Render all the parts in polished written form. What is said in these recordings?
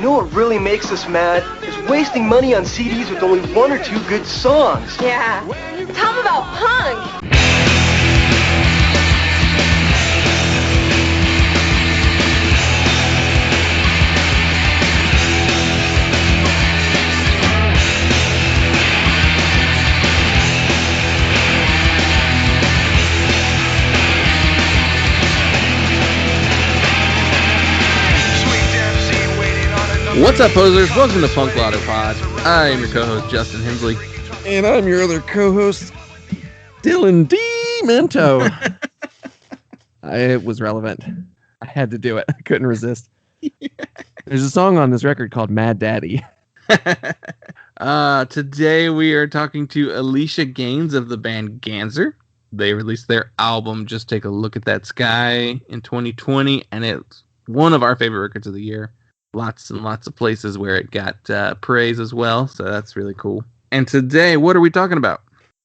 know what really makes us mad? Is wasting money on CDs with only one or two good songs. Yeah. Tell them about punk. What's up, posers? Welcome to Punk Lotto Pod. I am your co-host, Justin Hensley. And I'm your other co-host, Dylan D. Mento. It was relevant. I had to do it. I couldn't resist. Yeah. There's a song on this record called Mad Daddy. Today we are talking to Alicia Gaines of the band Ganser. They released their album, Just Take a Look at That Sky, in 2020, and it's one of our favorite records of the year. Lots and lots of places where it got praise as well, so that's really cool. And today, what are we talking about?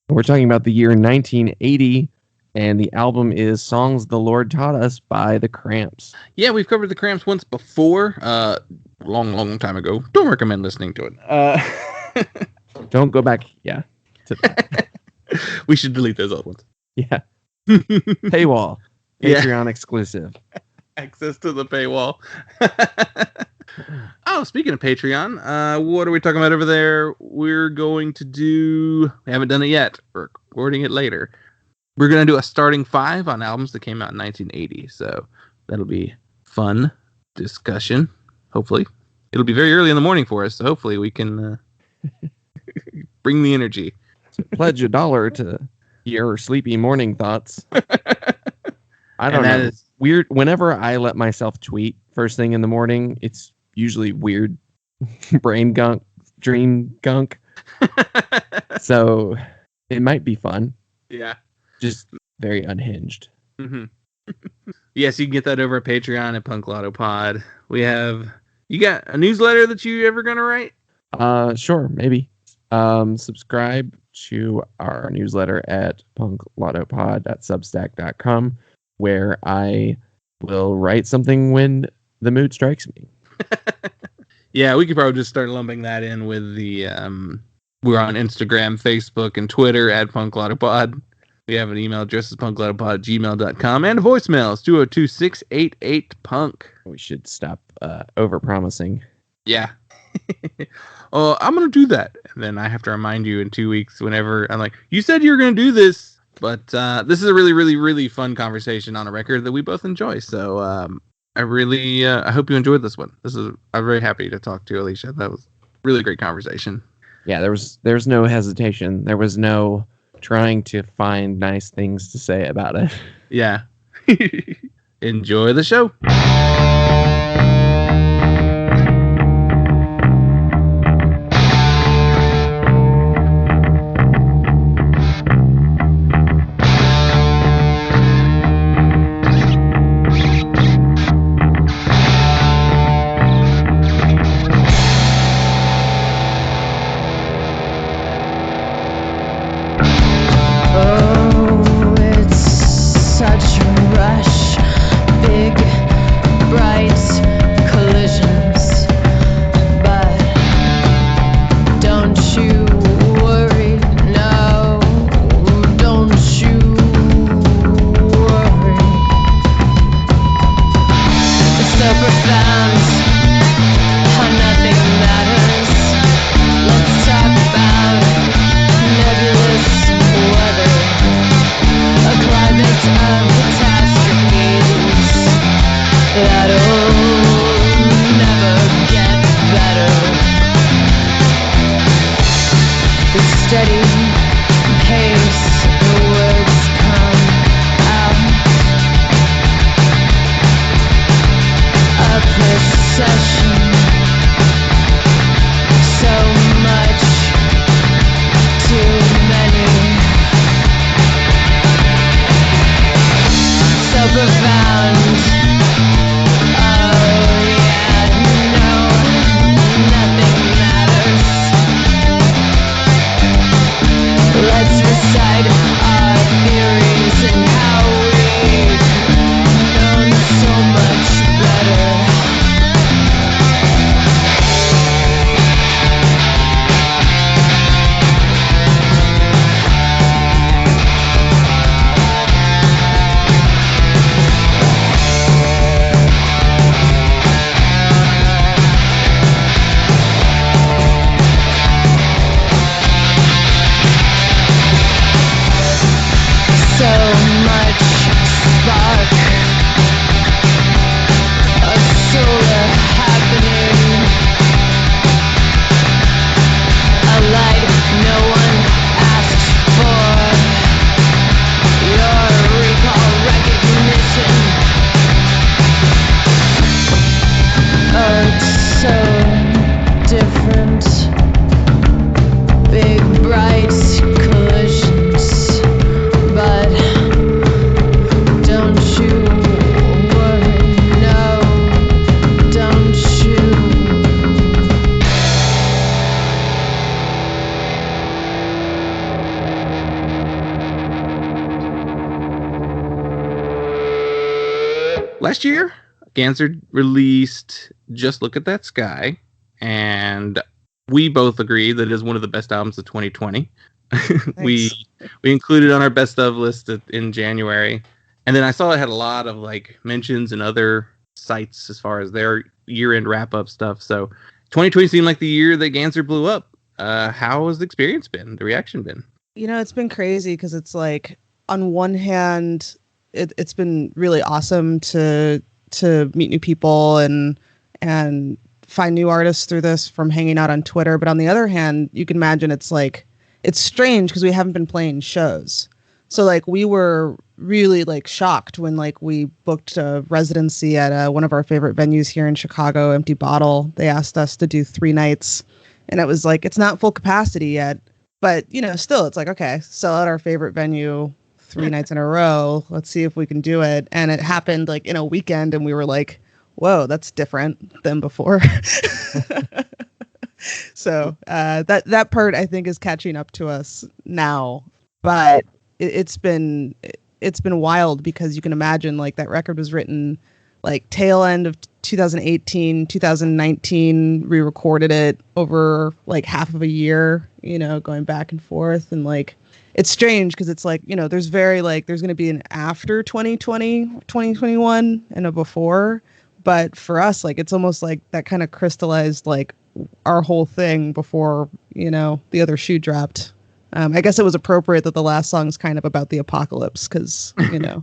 We're talking about the year 1980, and the album is Songs the Lord Taught Us by the Cramps. Yeah, we've covered the Cramps once before, long time ago. Don't recommend listening to it. Don't go back, to that. We should delete those old ones. Yeah. Paywall. Patreon exclusive. Access to the paywall. Oh, speaking of Patreon, what are we talking about over there? We're going to do... We haven't done it yet. We're recording it later. We're going to do a starting 5 on albums that came out in 1980. So that'll be fun discussion. Hopefully. It'll be very early in the morning for us. So hopefully we can bring the energy. So pledge $1 to your sleepy morning thoughts. I don't know. It's weird. Whenever I let myself tweet first thing in the morning, it's usually weird brain gunk, dream gunk. So it might be fun. Yeah. Just very unhinged. Mm-hmm. Yes, you can get that over at Patreon at Punk Lotto Pod. You got a newsletter that you ever gonna write? Sure, maybe. Subscribe to our newsletter at punklotopod.substack.com, where I will write something when the mood strikes me. Yeah, we could probably just start lumping that in with the we're on Instagram, Facebook, and Twitter at punklotopod. We have an email address, punklotopod@gmail.com, and a voicemail is 202-688-PUNK. We should stop over-promising. Yeah. Oh, I'm going to do that. And then I have to remind you in 2 weeks whenever I'm like, you said you were going to do this. But this is a really, really, really fun conversation on a record that we both enjoy. So I really I hope you enjoyed this one. I'm very happy to talk to Alicia. That was a really great conversation. Yeah, there's no hesitation. There was no trying to find nice things to say about it. Yeah. Enjoy the show. so different. Big, bright collisions. But don't you worry, no, don't you. Last year, Ganser released Just Look at That Sky, and we both agreed that it is one of the best albums of 2020. we included on our best of list in January, and then I saw it had a lot of like mentions in other sites as far as their year-end wrap-up stuff. So 2020 seemed like the year that Ganser blew up. How has the experience been? The reaction been? You know, it's been crazy because it's like, on one hand, it's been really awesome to meet new people and find new artists through this from hanging out on Twitter. But on the other hand, you can imagine it's strange because we haven't been playing shows. So like we were really like shocked when like we booked a residency at one of our favorite venues here in Chicago, Empty Bottle. They asked us to do 3 nights, and it was like, it's not full capacity yet, but you know, still it's like, okay, sell out our favorite venue 3 nights in a row. Let's see if we can do it. And it happened like in a weekend, and we were like, whoa, that's different than before. So that part I think is catching up to us now. But it's been wild because you can imagine like that record was written like tail end of 2018, 2019, re-recorded it over like half of a year, you know, going back and forth. And like, it's strange because it's like, you know, there's going to be an after 2020, 2021 and a before. But for us, like, it's almost like that kind of crystallized like our whole thing before, you know, the other shoe dropped. I guess it was appropriate that the last song is kind of about the apocalypse because, you know,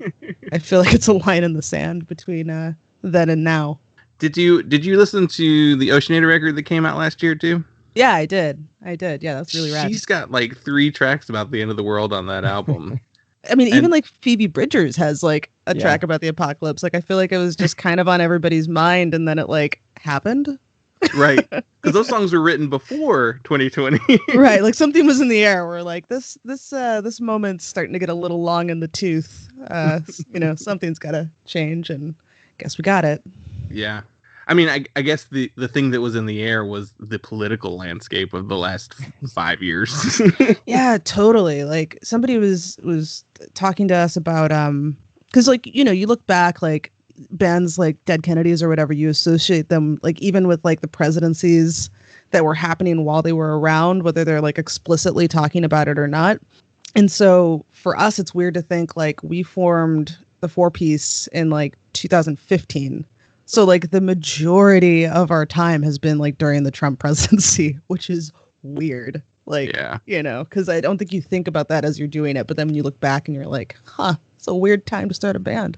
I feel like it's a line in the sand between then and now. Did you listen to the Oceanator record that came out last year too? Yeah, I did. Yeah, that's really rad. She's got like 3 tracks about the end of the world on that album. I mean, even like Phoebe Bridgers has like a track about the apocalypse. Like, I feel like it was just kind of on everybody's mind, and then it like happened. Right, because those songs were written before 2020. Right, like something was in the air. Where like this moment's starting to get a little long in the tooth. You know, something's got to change, and guess we got it. Yeah. I mean, I guess the thing that was in the air was the political landscape of the last 5 years. Yeah, totally. Like somebody was talking to us about because like, you know, you look back like bands like Dead Kennedys or whatever, you associate them like even with like the presidencies that were happening while they were around, whether they're like explicitly talking about it or not. And so for us, it's weird to think like we formed the 4-piece in like 2015. So like the majority of our time has been like during the Trump presidency, which is weird. Like, yeah. You know, because I don't think you think about that as you're doing it. But then when you look back and you're like, it's a weird time to start a band.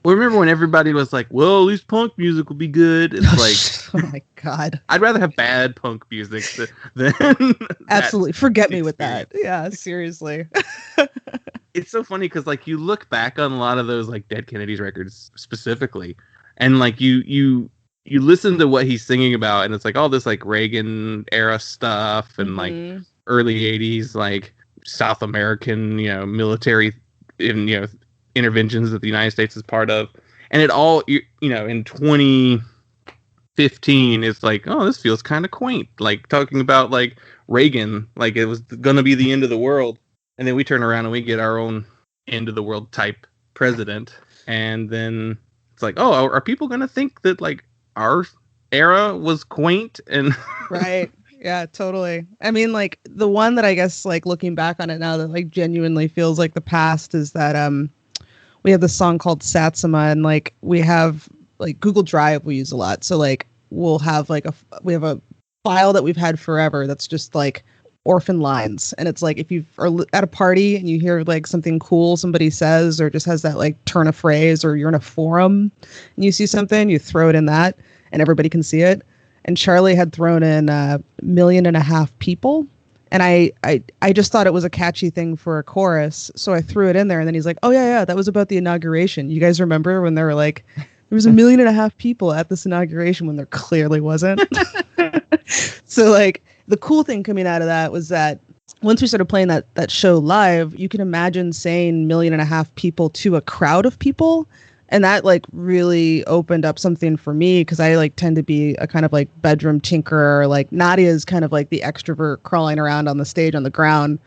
Well, remember when everybody was like, well, at least punk music will be good. It's like, oh my God. I'd rather have bad punk music than absolutely. Forget me with that. Yeah, seriously. It's so funny because like you look back on a lot of those like Dead Kennedys records specifically, and like you listen to what he's singing about, and it's like all this like Reagan era stuff and like early 80s like South American, you know, military interventions that the United States is part of, and it all you know in 2015 it's like, oh, this feels kind of quaint, like talking about like Reagan like it was gonna be the end of the world. And then we turn around and we get our own end of the world type president. And then it's like, oh, are people going to think that like our era was quaint? And right. Yeah, totally. I mean, like the one that I guess like looking back on it now that like genuinely feels like the past is that we have this song called Satsuma, and like we have like Google Drive we use a lot. So like we'll have like we have a file that we've had forever that's just like orphan lines, and it's like if you are at a party and you hear like something cool somebody says or just has that like turn of phrase, or you're in a forum and you see something, you throw it in that and everybody can see it. And Charlie had thrown in 1.5 million people, and I just thought it was a catchy thing for a chorus, so I threw it in there. And then he's like, oh yeah, that was about the inauguration. You guys remember when there There was 1.5 million people at this inauguration when there clearly wasn't. So like the cool thing coming out of that was that once we started playing that show live, you can imagine saying 1.5 million people to a crowd of people. And that like really opened up something for me because I like tend to be a kind of like bedroom tinkerer. Like Nadia's kind of like the extrovert crawling around on the stage on the ground.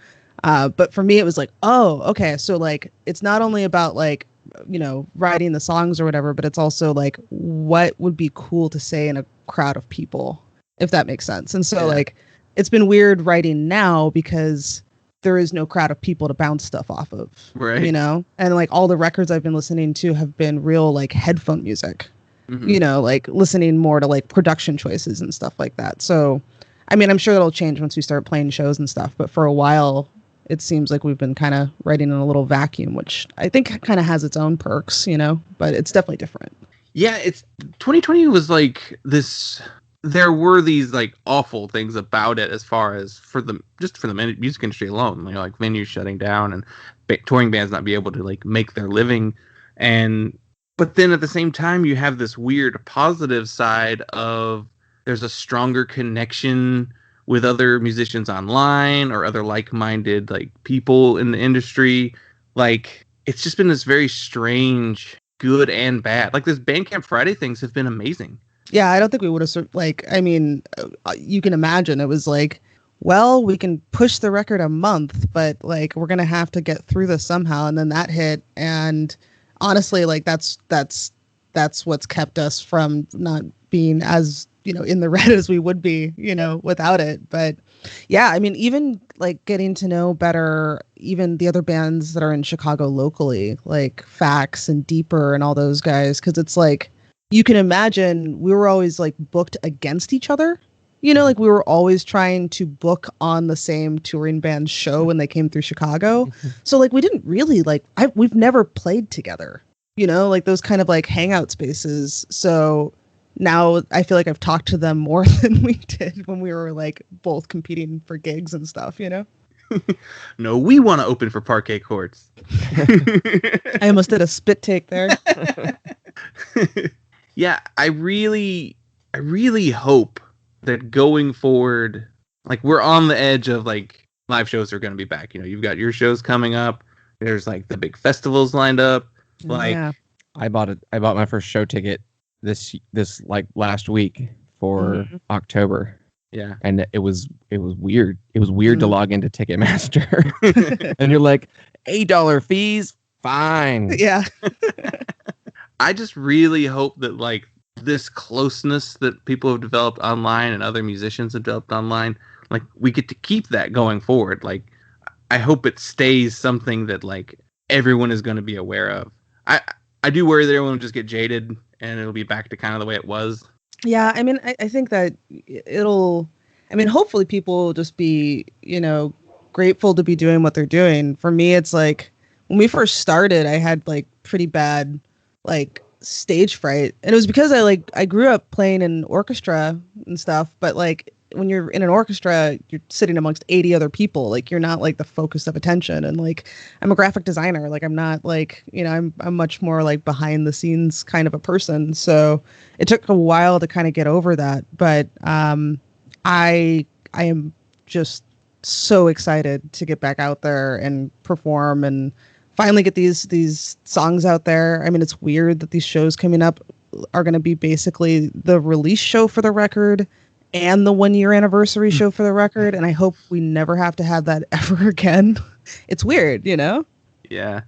But for me, it was like, oh, okay. So like, it's not only about like, you know, writing the songs or whatever, but it's also like, what would be cool to say in a crowd of people, if that makes sense. And so like, it's been weird writing now because there is no crowd of people to bounce stuff off of, right? You know, and like all the records I've been listening to have been real like headphone music, you know, like listening more to like production choices and stuff like that. So, I mean, I'm sure that'll change once we start playing shows and stuff, but for a while, it seems like we've been kind of writing in a little vacuum, which I think kind of has its own perks, you know, but it's definitely different. Yeah, it's 2020 was like this. There were these like awful things about it as far as for the music industry alone, you know, like venues shutting down and touring bands not be able to like make their living. But then at the same time, you have this weird positive side of there's a stronger connection with other musicians online or other like-minded like people in the industry. Like it's just been this very strange, good and bad. Like this Bandcamp Friday things have been amazing. Yeah, I don't think we would have like, I mean, you can imagine it was like, well, we can push the record a month, but like we're going to have to get through this somehow. And then that hit. And honestly, like that's what's kept us from not being as, you know, in the red as we would be, you know, without it. But yeah, I mean, even like getting to know better, even the other bands that are in Chicago locally, like Fax and Deeper and all those guys. 'Cause it's like, you can imagine we were always like booked against each other, you know, like we were always trying to book on the same touring band show when they came through Chicago. So like, we didn't really like, we've never played together, you know, like those kind of like hangout spaces. So now I feel like I've talked to them more than we did when we were like both competing for gigs and stuff, you know? No, we want to open for Parquet Courts. I almost did a spit take there. Yeah, I really hope that going forward, like we're on the edge of like live shows are going to be back. You know, you've got your shows coming up. There's like the big festivals lined up. Like Yeah. I bought my first show ticket this like last week for October. Yeah. And it was weird. It was weird to log into Ticketmaster. And you're like, $8 fees? Fine. Yeah. I just really hope that like this closeness that people have developed online and other musicians have developed online, like we get to keep that going forward. Like I hope it stays something that like everyone is going to be aware of. I do worry that everyone will just get jaded and it'll be back to kind of the way it was. Yeah, I mean, I think that hopefully people will just be, you know, grateful to be doing what they're doing. For me, it's like when we first started, I had like pretty bad like stage fright. And it was because I grew up playing in orchestra and stuff, but like when you're in an orchestra, you're sitting amongst 80 other people. Like you're not like the focus of attention. And like I'm a graphic designer. Like I'm not like, you know, I'm much more like behind the scenes kind of a person. So it took a while to kind of get over that. But I am just so excited to get back out there and perform and finally get these songs out there. I mean, it's weird that these shows coming up are going to be basically the release show for the record and the 1-year anniversary show for the record. And I hope we never have to have that ever again. It's weird, you know? Yeah.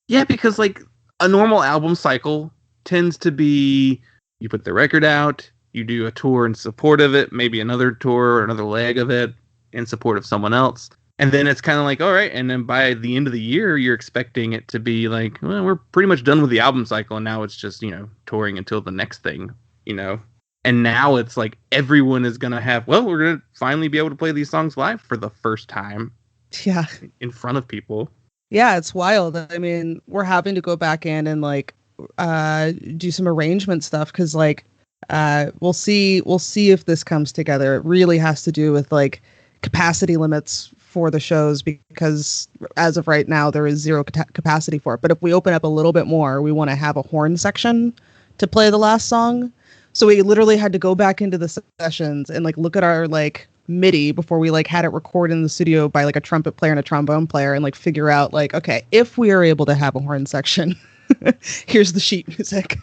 Because like a normal album cycle tends to be you put the record out, you do a tour in support of it, maybe another tour or another leg of it in support of someone else. And then it's kind of like, all right. And then by the end of the year, you're expecting it to be like, well, we're pretty much done with the album cycle. And now it's just, you know, touring until the next thing, you know. And now it's like everyone is going to have, well, we're going to finally be able to play these songs live for the first time. Yeah. In front of people. Yeah, it's wild. I mean, we're having to go back in and like do some arrangement stuff because like we'll see if this comes together. It really has to do with like capacity limits for the shows because as of right now there is zero capacity for it. But if we open up a little bit more, we want to have a horn section to play the last song. So we literally had to go back into the sessions and like look at our like MIDI before we like had it recorded in the studio by like a trumpet player and a trombone player and like figure out like, okay, if we are able to have a horn section, here's the sheet music.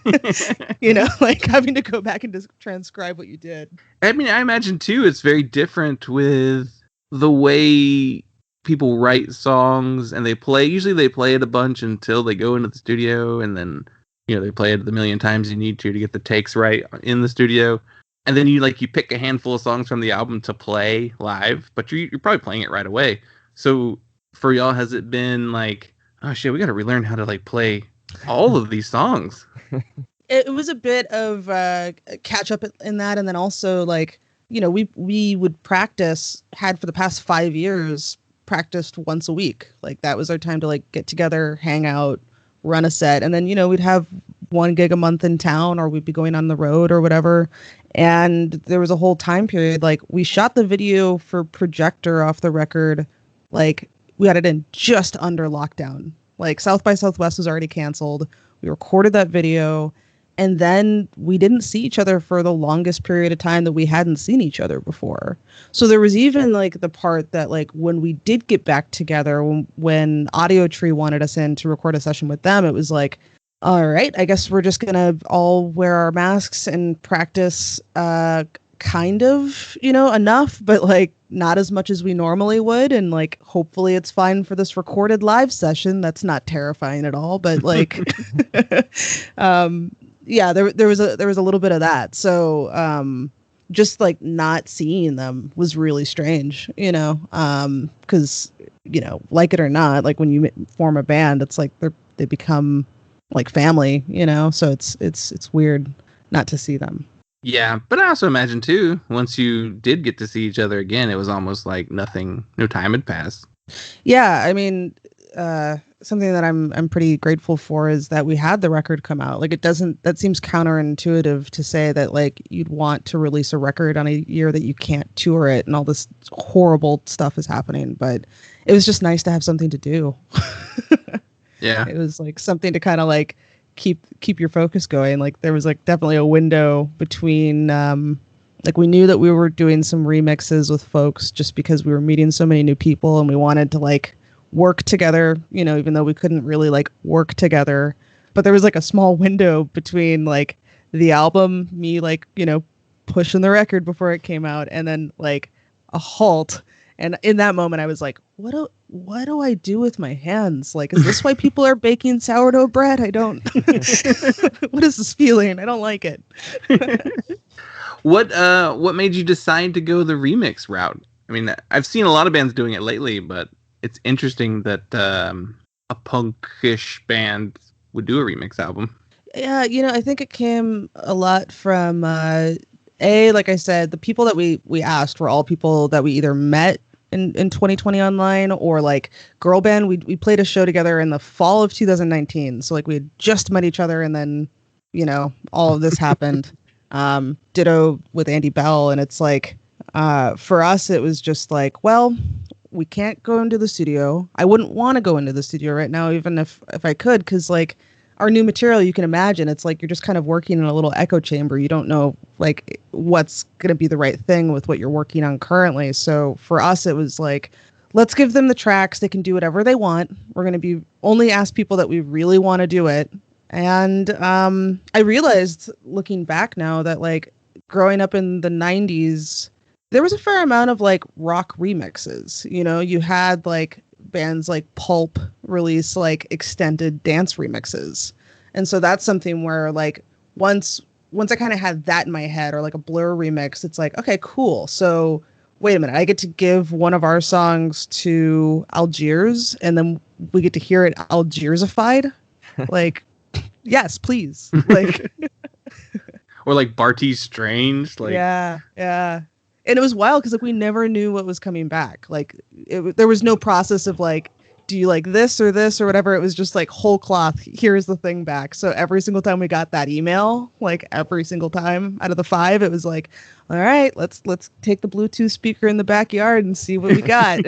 You know, like having to go back and just transcribe what you did. I mean, I imagine too, it's very different with the way people write songs and usually they play it a bunch until they go into the studio, and then, you know, they play it the million times you need to get the takes right in the studio. And then you pick a handful of songs from the album to play live, but you're probably playing it right away. So for y'all, has it been like, oh shit, we got to relearn how to like play all of these songs? It was a bit of catch up in that. And then also like, you know, we would had for the past 5 years practiced once a week. Like that was our time to like get together, hang out, run a set. And then, you know, we'd have 1 gig a month in town, or we'd be going on the road or whatever. And there was a whole time period, like we shot the video for Projector off the record. Like we had it in just under lockdown. Like South by Southwest was already canceled. We recorded that video. And then we didn't see each other for the longest period of time that we hadn't seen each other before. So there was even like the part that like when we did get back together, when Audio Tree wanted us in to record a session with them, it was like, all right, I guess we're just going to all wear our masks and practice kind of, you know, enough, but like not as much as we normally would. And like, hopefully it's fine for this recorded live session. That's not terrifying at all. But like, yeah, there was a little bit of that. So just like not seeing them was really strange, you know, because, you know, like it or not, like when you form a band, it's like they become like family, you know, so it's weird not to see them. Yeah, but I also imagine too, once you did get to see each other again, it was almost like no time had passed. Yeah, I mean, something that I'm pretty grateful for is that we had the record come out. Like that seems counterintuitive to say that like you'd want to release a record on a year that you can't tour it and all this horrible stuff is happening, but it was just nice to have something to do. Yeah. It was like something to kind of like keep your focus going. Like there was like definitely a window between like we knew that we were doing some remixes with folks just because we were meeting so many new people and we wanted to like work together, you know, even though we couldn't really like work together. But there was like a small window between like the album, me like, you know, pushing the record before it came out, and then like a halt. And in that moment I was like, what do I do with my hands? Like, is this why people are baking sourdough bread? I don't. What is this feeling? I don't like it. What made you decide to go the remix route? I mean, I've seen a lot of bands doing it lately, but it's interesting that a punkish band would do a remix album. Yeah, you know, I think it came a lot from like I said, the people that we asked were all people that we either met in 2020 online, or like girl band. We played a show together in the fall of 2019. So like we had just met each other, and then, you know, all of this happened. Ditto with Andy Bell. And it's like, for us, it was just like, well, we can't go into the studio. I wouldn't want to go into the studio right now, even if I could, because like our new material, you can imagine, it's like you're just kind of working in a little echo chamber. You don't know like what's going to be the right thing with what you're working on currently. So for us, it was like, let's give them the tracks. They can do whatever they want. We're going to be only ask people that we really want to do it. And I realized looking back now that like growing up in the 90s, there was a fair amount of like rock remixes. You know, you had like bands like Pulp release like extended dance remixes. And so that's something where like once I kind of had that in my head, or like a Blur remix, it's like, okay, cool. So wait a minute, I get to give one of our songs to Algiers and then we get to hear it Algiersified. Like, yes, please. Like, or like Barty Strange. Like, yeah. And it was wild because like we never knew what was coming back. Like there was no process of like, do you like this or whatever. It was just like whole cloth. Here's the thing back. So every single time we got that email, like every single time out of the 5, it was like, all right, let's take the Bluetooth speaker in the backyard and see what we got.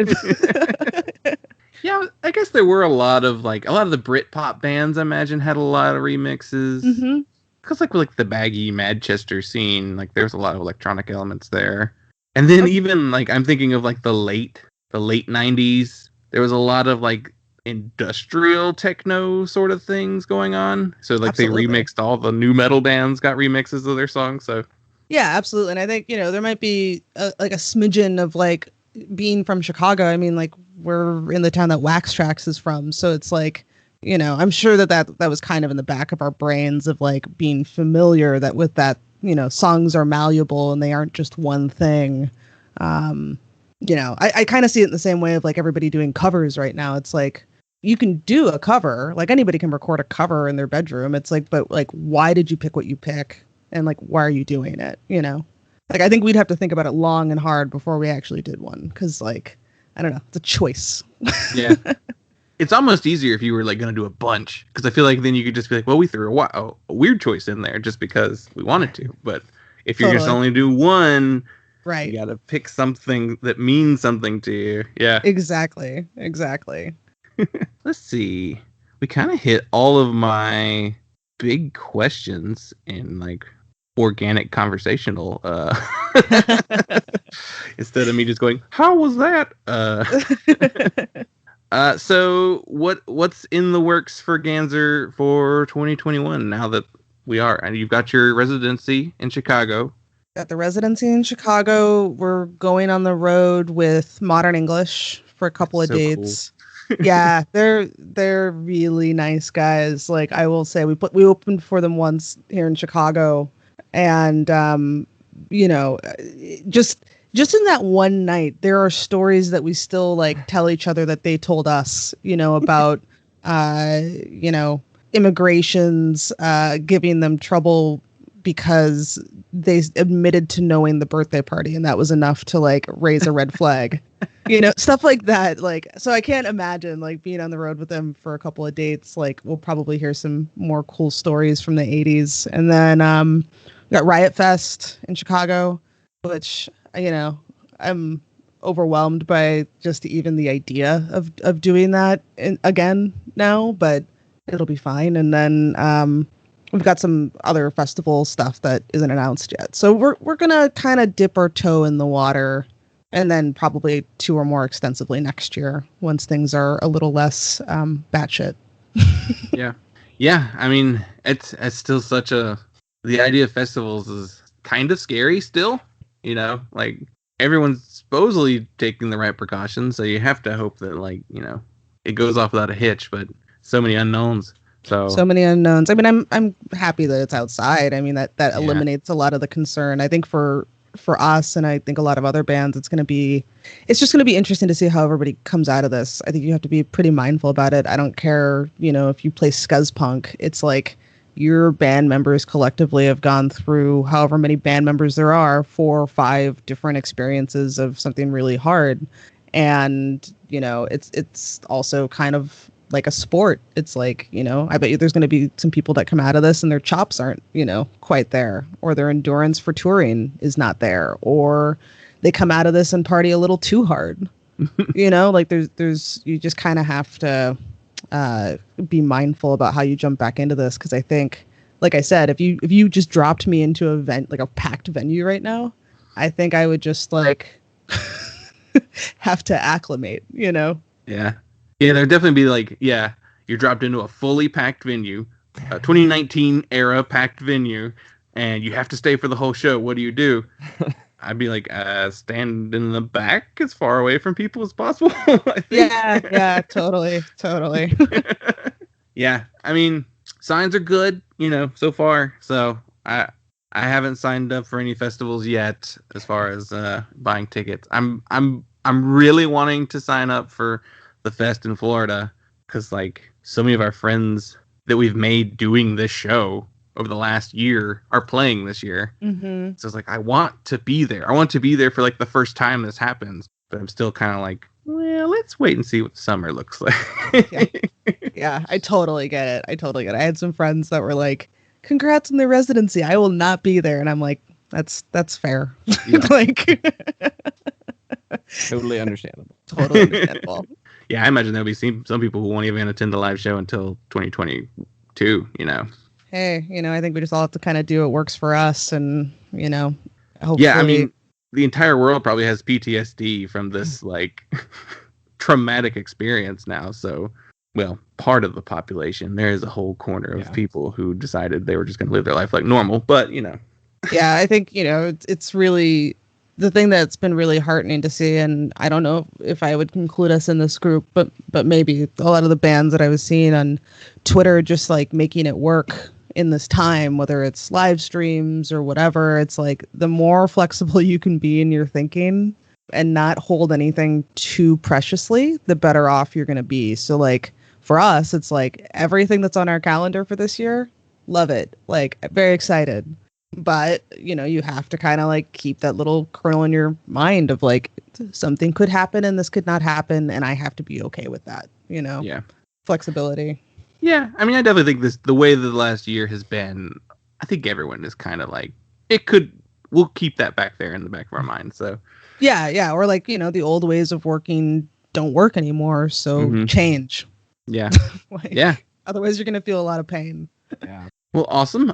Yeah, I guess there were a lot of the Britpop bands, I imagine, had a lot of remixes. Mm-hmm. because like the baggy Manchester scene, like there's a lot of electronic elements there. And then even like I'm thinking of like the late 90s, there was a lot of like industrial techno sort of things going on. So like Absolutely. they remixed all the new metal bands, got remixes of their songs. So yeah, absolutely. And I think, there might be like a smidgen of like being from Chicago. I mean, like we're in the town that Wax Trax is from. So it's like, I'm sure that was kind of in the back of our brains of like being familiar that with that, songs are malleable and they aren't just one thing. I kind of see it in the same way of like everybody doing covers right now. It's like, you can do a cover, like anybody can record a cover in their bedroom. It's like, but like, why did you pick what you pick? And like, why are you doing it? Like, I think we'd have to think about it long and hard before we actually did one. Cause like, I don't know, it's a choice. Yeah. It's almost easier if you were like going to do a bunch. Cause I feel like then you could just be like, well, we threw a weird choice in there just because we wanted to. But if you're just only do one, right, you got to pick something that means something to you. Yeah. Exactly. Let's see. We kind of hit all of my big questions in like organic conversational instead of me just going, how was that? So what's in the works for Ganser for 2021 now that we are, and you've got your residency in Chicago? Got the residency in Chicago. We're going on the road with Modern English for a couple of dates. Cool. Yeah, they're really nice guys. Like I will say, we opened for them once here in Chicago, and just in that one night, there are stories that we still like tell each other that they told us, about immigrations giving them trouble because they admitted to knowing the birthday party, and that was enough to like raise a red flag. Stuff like that. Like, so I can't imagine like being on the road with them for a couple of dates. Like, we'll probably hear some more cool stories from the 80s. And then we got Riot Fest in Chicago, which, I'm overwhelmed by just even the idea of doing that again now, but it'll be fine. And then we've got some other festival stuff that isn't announced yet. So we're going to kind of dip our toe in the water, and then probably 2 or more extensively next year once things are a little less batshit. Yeah. I mean, it's still the idea of festivals is kind of scary still, like everyone's supposedly taking the right precautions. So you have to hope that like, it goes off without a hitch, but so many unknowns. So many unknowns. I mean, I'm happy that it's outside. I mean, that eliminates a lot of the concern. I think for us, and I think a lot of other bands, it's just going to be interesting to see how everybody comes out of this. I think you have to be pretty mindful about it. I don't care, if you play scuzz punk, it's like your band members collectively have gone through however many band members there are, 4 or 5 different experiences of something really hard. And, it's also kind of like a sport. It's like, I bet you there's going to be some people that come out of this and their chops aren't, quite there, or their endurance for touring is not there, or they come out of this and party a little too hard. Like there's you just kind of have to be mindful about how you jump back into this. Cause I think, like I said, if you just dropped me into a like a packed venue right now, I think I would just like have to acclimate, Yeah. Yeah, there'd definitely be like, you're dropped into a fully packed venue, a 2019 era packed venue, and you have to stay for the whole show. What do you do? I'd be like, stand in the back as far away from people as possible. I think. Yeah, totally. Yeah, I mean, signs are good, so far. So I haven't signed up for any festivals yet as far as buying tickets. I'm really wanting to sign up for the fest in Florida, because like so many of our friends that we've made doing this show over the last year are playing this year. Mm-hmm. So it's like, I want to be there. I want to be there for like the first time this happens, but I'm still kind of like, well, let's wait and see what the summer looks like. Yeah, I totally get it. I had some friends that were like, congrats on the residency, I will not be there. And I'm like, that's fair. Yeah. Like totally understandable. Totally understandable. Yeah, I imagine there'll be some people who won't even attend the live show until 2022, hey, I think we just all have to kind of do what works for us, and hopefully. Yeah, I mean, the entire world probably has PTSD from this like traumatic experience now. So, well, part of the population. There is a whole corner of people who decided they were just going to live their life like normal. But Yeah, I think it's really the thing that's been really heartening to see, and I don't know if I would include us in this group, but maybe a lot of the bands that I was seeing on Twitter just like making it work in this time, whether it's live streams or whatever. It's like the more flexible you can be in your thinking and not hold anything too preciously, the better off you're going to be. So like for us, it's like everything that's on our calendar for this year, love it. Like very excited. But, you have to kind of like keep that little kernel in your mind of like something could happen and this could not happen. And I have to be okay with that, Yeah. Flexibility. Yeah. I mean, I definitely think the way that the last year has been, I think everyone is kind of like, we'll keep that back there in the back of our mind. So, yeah. Or like, the old ways of working don't work anymore. So change. Yeah. Like, yeah. Otherwise, you're going to feel a lot of pain. Yeah. Well, awesome.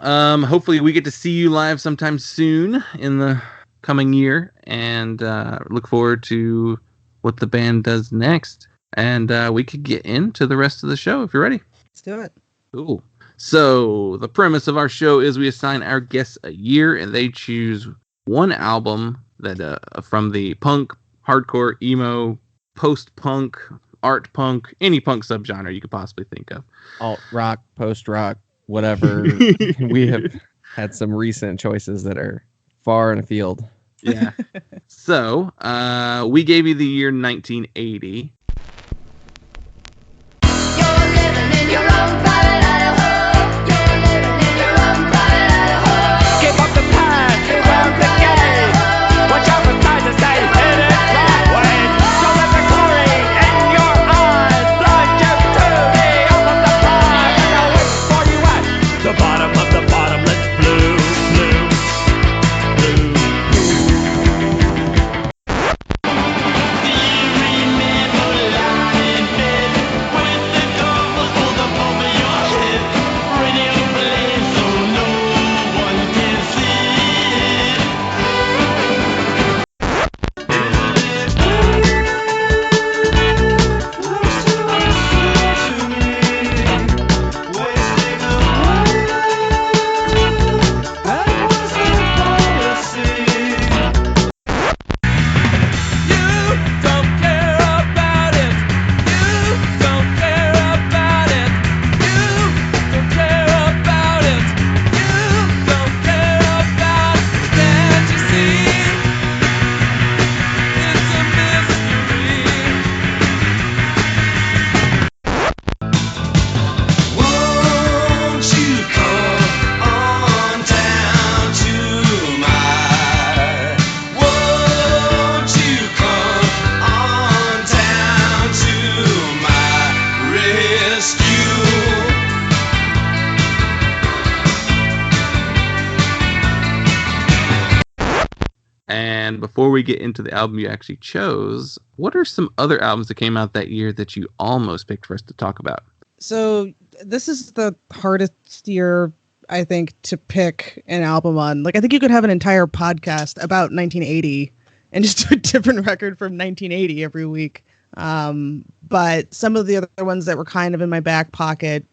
Hopefully we get to see you live sometime soon in the coming year, and look forward to what the band does next. And we could get into the rest of the show if you're ready. Let's do it. Cool. So the premise of our show is we assign our guests a year, and they choose one album that from the punk, hardcore, emo, post-punk, art punk, any punk subgenre you could possibly think of. Alt rock, post rock, whatever. We have had some recent choices that are far in afield. Yeah. So we gave you the year 1980. You're living in your own private Idaho. You're living in your own private Idaho. Give up the past, beware of the game. Watch out for signs that say hit it that way. Don't let the glory in your eyes blind you to the up of the prize. And I'll wait for you at the bottom of the bottomless blue, blue, blue, blue. Do you remember lying in bed with the covers pulled up over your head? Radio playing so no one can see it. And before we get into the album you actually chose, what are some other albums that came out that year that you almost picked for us to talk about? So this is the hardest year, I think, to pick an album on. Like, I think you could have an entire podcast about 1980 and just do a different record from 1980 every week. But some of the other ones that were kind of in my back pocket,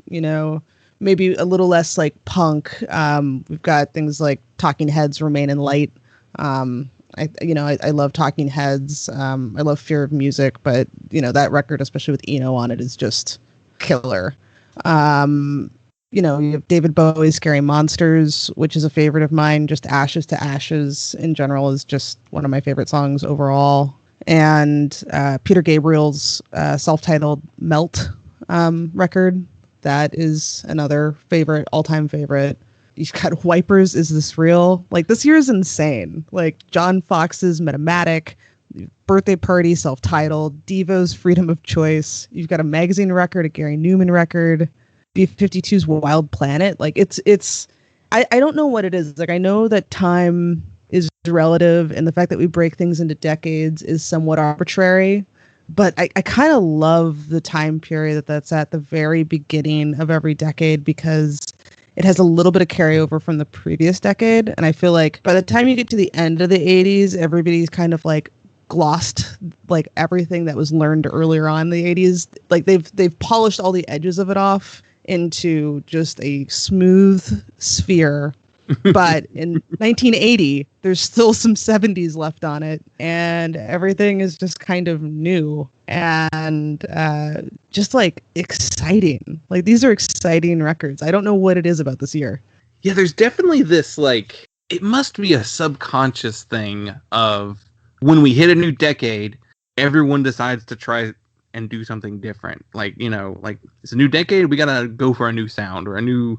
maybe a little less like punk. We've got things like Talking Heads, Remain in Light. I love Talking Heads. I love Fear of Music, but that record, especially with Eno on it, is just killer. You have David Bowie's Scary Monsters, which is a favorite of mine. Just Ashes to Ashes in general is just one of my favorite songs overall. And Peter Gabriel's self-titled Melt record. That is another favorite, all-time favorite. You've got Wipers, Is This Real? Like, this year is insane. Like, John Fox's Metamatic, Birthday Party, self-titled, Devo's Freedom of Choice. You've got a magazine record, a Gary Newman record, B-52's Wild Planet. Like, I don't know what it is. Like, I know that time is relative, and the fact that we break things into decades is somewhat arbitrary. But I kind of love the time period that's at the very beginning of every decade, because it has a little bit of carryover from the previous decade. And I feel like by the time you get to the end of the 80s, everybody's kind of like glossed like everything that was learned earlier on in the 80s. Like they've polished all the edges of it off into just a smooth sphere. But in 1980, there's still some 70s left on it, and everything is just kind of new and just like exciting. Like these are exciting records. I don't know what it is about this year. Yeah, there's definitely this like, it must be a subconscious thing of when we hit a new decade, everyone decides to try and do something different. Like, you know, like it's a new decade, we gotta go for a new sound or a new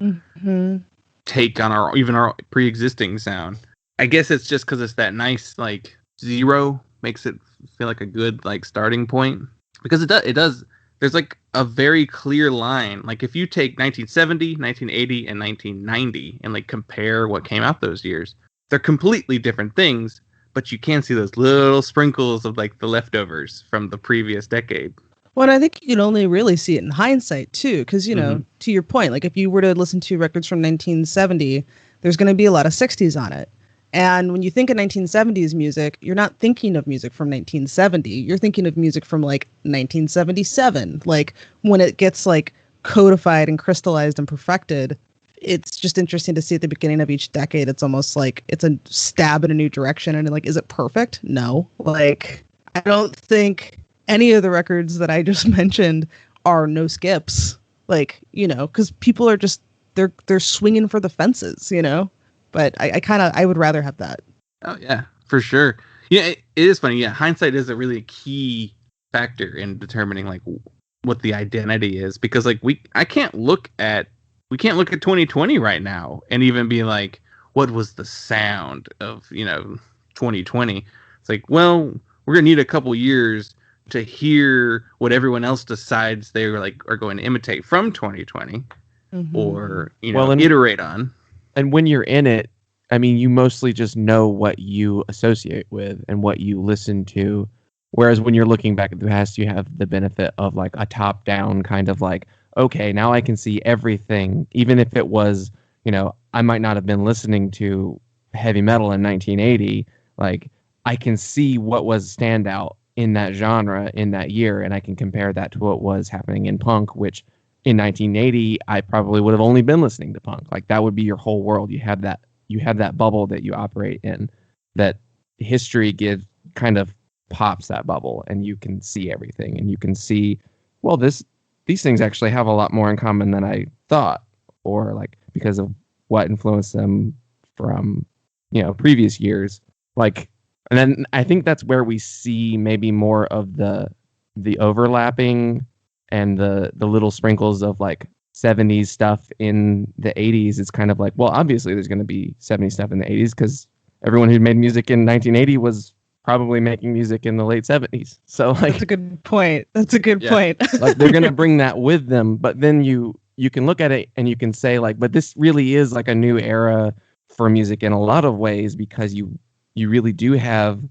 take on our pre-existing sound. I guess it's just because it's that nice like zero makes it feel like a good like starting point, because it does. There's like a very clear line. Like if you take 1970, 1980, and 1990 and like compare what came out those years, they're completely different things, but you can see those little sprinkles of like the leftovers from the previous decade. Well, I think you can only really see it in hindsight, too, because, you know, to your point, like if you were to listen to records from 1970, there's going to be a lot of 60s on it. And when you think of 1970s music, you're not thinking of music from 1970. You're thinking of music from like 1977. Like when it gets like codified and crystallized and perfected, it's just interesting to see at the beginning of each decade. It's almost like it's a stab in a new direction. And like, is it perfect? No. Like, I don't think any of the records that I just mentioned are no skips, like, you know, because people are just they're swinging for the fences, you know. But I would rather have that. Oh yeah, for sure. Yeah, it is funny. Yeah, hindsight is a really key factor in determining like what the identity is, because like we can't look at 2020 right now and even be like, what was the sound of, you know, 2020? It's like, well, we're gonna need a couple years to hear what everyone else decides they are going to imitate from 2020, or, you know, iterate on. And when you're in it, I mean, you mostly just know what you associate with and what you listen to. Whereas when you're looking back at the past, you have the benefit of like a top-down kind of like, okay, now I can see everything, even if it was, you know, I might not have been listening to heavy metal in 1980. Like, I can see what was standout in that genre in that year, and I can compare that to what was happening in punk, which in 1980 I probably would have only been listening to punk. Like that would be your whole world. You have that bubble that you operate in, that history kind of pops that bubble, and you can see everything, and you can see, well, these things actually have a lot more in common than I thought, or like because of what influenced them from, you know, previous years. Like, and then I think that's where we see maybe more of the overlapping and the little sprinkles of like 70s stuff in the 80s. It's kind of like, well, obviously there's going to be 70s stuff in the 80s because everyone who made music in 1980 was probably making music in the late 70s. So like, that's a good point. That's a good point. Like they're going to bring that with them, but then you can look at it and you can say like, but this really is like a new era for music in a lot of ways, because you really do have,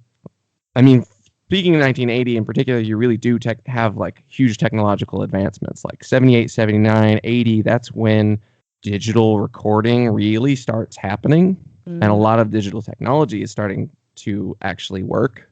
I mean, speaking of 1980 in particular, you really do have like huge technological advancements, like 78, 79, 80. That's when digital recording really starts happening. And a lot of digital technology is starting to actually work.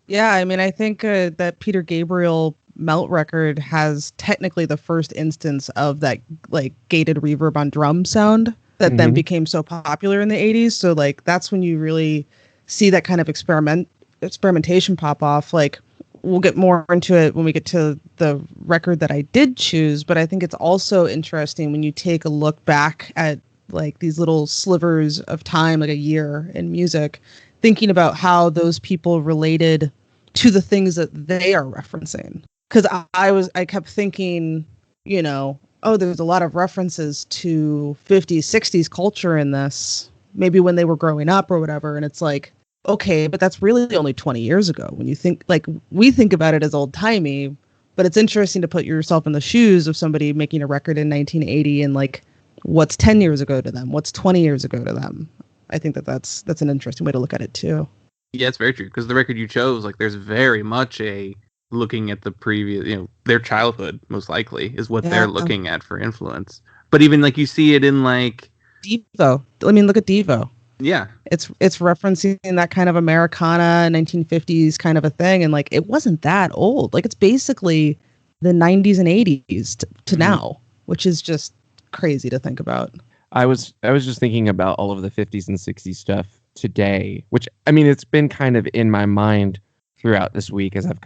Yeah, I mean, I think that Peter Gabriel Melt record has technically the first instance of that like gated reverb on drum sound that then became so popular in the 80s. So like that's when you really see that kind of experimentation pop off. Like we'll get more into it when we get to the record that I did choose, but I think it's also interesting when you take a look back at like these little slivers of time, like a year in music, thinking about how those people related to the things that they are referencing. Because I kept thinking, you know, oh, there's a lot of references to 50s, 60s culture in this, maybe when they were growing up or whatever. And it's like, okay, but that's really only 20 years ago. When you think, like, we think about it as old timey, but it's interesting to put yourself in the shoes of somebody making a record in 1980 and like, what's 10 years ago to them? What's 20 years ago to them? I think that's an interesting way to look at it too. Yeah, it's very true. Because the record you chose, like, there's very much a looking at the previous, you know, their childhood most likely is what they're looking at for influence. But even like you see it in like Devo. I mean, look at Devo. yeah. It's referencing that kind of Americana 1950s kind of a thing, and like it wasn't that old. Like it's basically the 90s and 80s to now, which is just crazy to think about. I was just thinking about all of the 50s and 60s stuff today, which I mean it's been kind of in my mind throughout this week as I've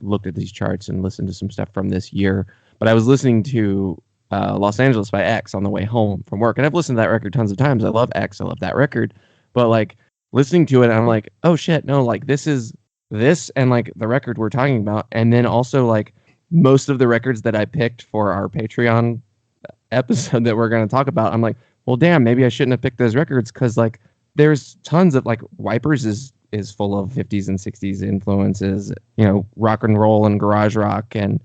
looked at these charts and listened to some stuff from this year. But I was listening to Los Angeles by X on the way home from work, and I've listened to that record tons of times. I love X, I love that record, but like listening to it, I'm like, oh shit, no, like this is this and like the record we're talking about, and then also like most of the records that I picked for our Patreon episode that we're going to talk about, I'm like, well, damn, maybe I shouldn't have picked those records because like there's tons of like Wipers is full of 50s and 60s influences, you know, rock and roll and garage rock and